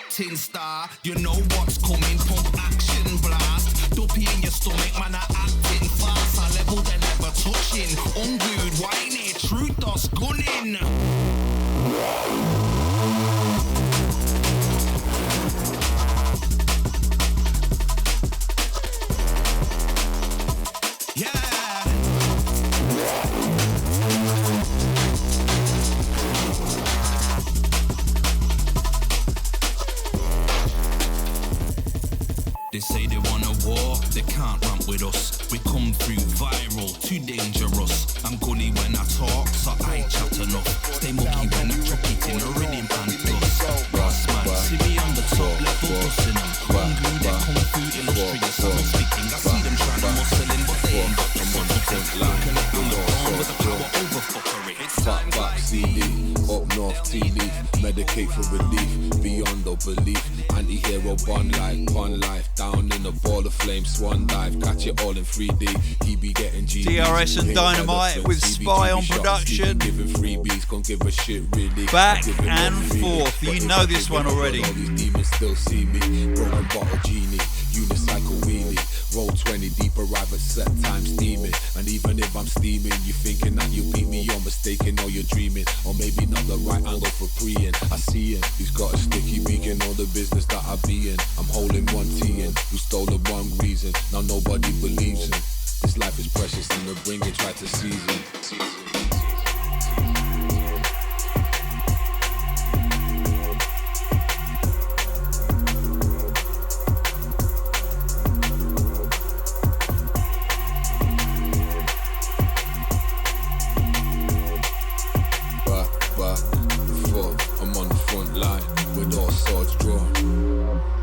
Speaker 10: Tin star, you know what's coming. Pump action blast, dopey in your stomach, man. I acting fast. I level they never touching. Unglued, whiny, truth us gunning. They say they wanna We come through viral, too dangerous. I'm gully when I talk, so I chat enough. Stay mucky when I chuck it in a rhythm and dust. Boss man, see me on the top level, busting them. Unglued, they come through illustrious. I'm not speaking, I see them trying to muscle in, but they ain't got the money. Looking at I'm on with the power over fuckery. It's time
Speaker 8: back CD, up north TD, medicate for relief, beyond all belief. Anti-hero bun life, down in a ball of flame, swan dive, catch it all in 3D. He be getting G.
Speaker 1: DRS and Dynamite with S.P.Y on production.
Speaker 8: Giving freebies, gon' give a shit really.
Speaker 1: Back and forth, you know this one already.
Speaker 8: All these demons still see me, broken bottle genie, unicycle wheelie. Roll 20 deep, arrive at set time steaming. And even if I'm steaming, you thinking that you beat me, you're mistaken or you're dreaming. Or maybe not the right angle for preying. I see him, he's got a sticky beak in all the business that I be in. I'm holding one T in, who stole the wrong reason. Now nobody believes him. This life is precious and the bringer tried to seize him.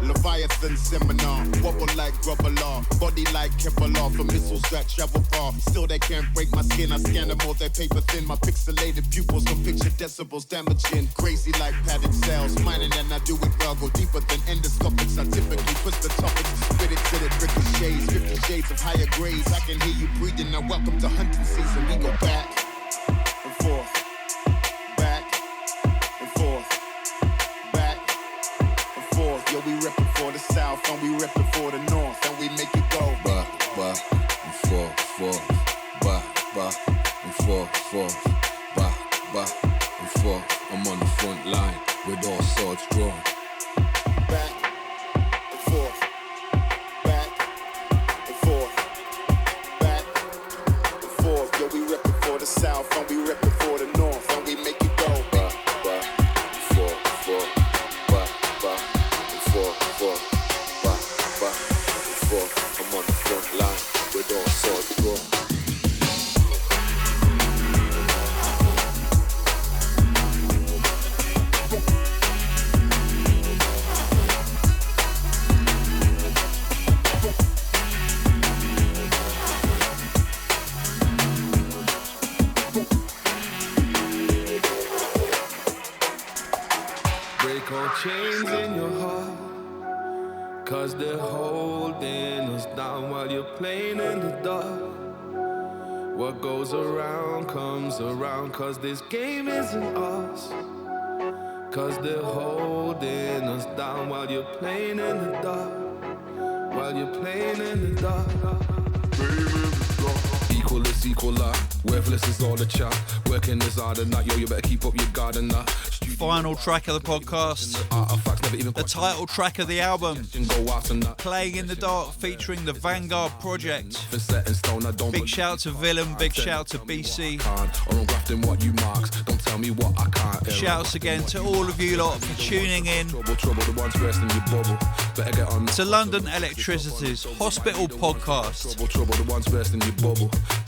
Speaker 2: Leviathan seminar, wobble like Grobbler, body like Kevlar for missiles that travel far. Still they can't break my skin, I scan them all, they paper thin. My pixelated pupils don't picture decibels damaging. Crazy like padded cells, mining and I do it well. Go deeper than endoscopics, I typically push the topics to spit it till it ricochets. 50 shades of higher grades, I can hear you breathing. Now welcome to hunting season, we go back and forth. Yo, we reppin' for the south and we reppin' for the north and we make it go back and forth, back and forth, back and forth. I'm on the front line with all swords drawn. Back and forth, back and forth, back and forth. Yo, we reppin' for the south and we reppin' for the north and we make it go back and forth. I'm on the front line with all swords drawn.
Speaker 9: Break all chains in your heart, 'cause they're holding us down while you're playing in the dark. What goes around comes around, 'cause this game isn't ours. 'Cause they're holding us down while you're playing in the dark. While you're playing in the dark.
Speaker 3: Equal is equaler, worthless is all the chat. Working is hard enough, yo, you better keep up your guard and that.
Speaker 1: Final track of the podcast, the title track of the album, Playing in the Dark, featuring the Vanguard Project. Big shout to Villain, big shout to BC. Shouts again to all of you lot for tuning in to London Electricity's Hospital Podcast.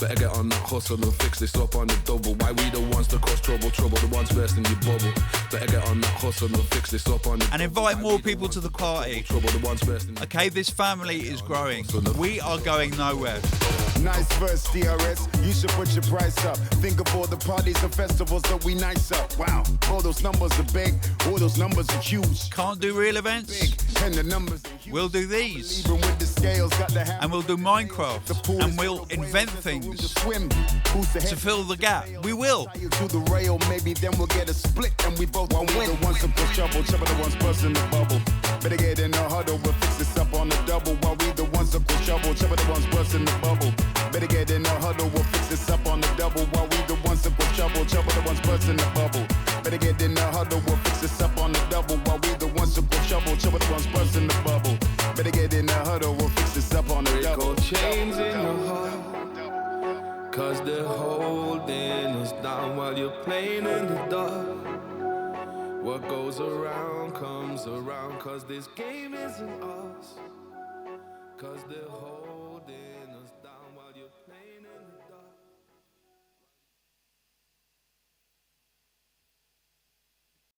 Speaker 3: Better get on that hustle and fix this up on the double. Why we the ones that cause trouble, the ones burst in your bubble. Better get on that hustle and fix this up on the
Speaker 1: and invite more people to the party. Okay, this family is growing. We are going nowhere.
Speaker 2: Nice verse, DRS. You should put your price up. Think of all the parties and festivals that we nice up. Wow, all those numbers are big. All those numbers are huge.
Speaker 1: Can't do real events?
Speaker 2: Big. And the numbers are huge.
Speaker 1: We'll do these.
Speaker 2: Even with the scales, got to have.
Speaker 1: And we'll do Minecraft. And we'll invent things to fill the gap. We will.
Speaker 2: To the rail, maybe then we'll get a split and we both won't win. The ones that push trouble, the ones busting the bubble. Better get in the huddle, we'll fix this up on the double. While we the ones that push trouble, the ones busting the bubble. Better get in the huddle, we'll fix this up on the double. While we the ones that push trouble, the ones busting the bubble. Better get in the huddle, we'll fix this up on the double. While we the ones that push trouble, the ones busting the bubble. Better get in the huddle, we'll fix this up on the double.
Speaker 9: Chains in your heart, 'cause they're holding us down while you're playing in the dark. What goes around comes around, 'cause this game isn't ours. 'Cause they're holding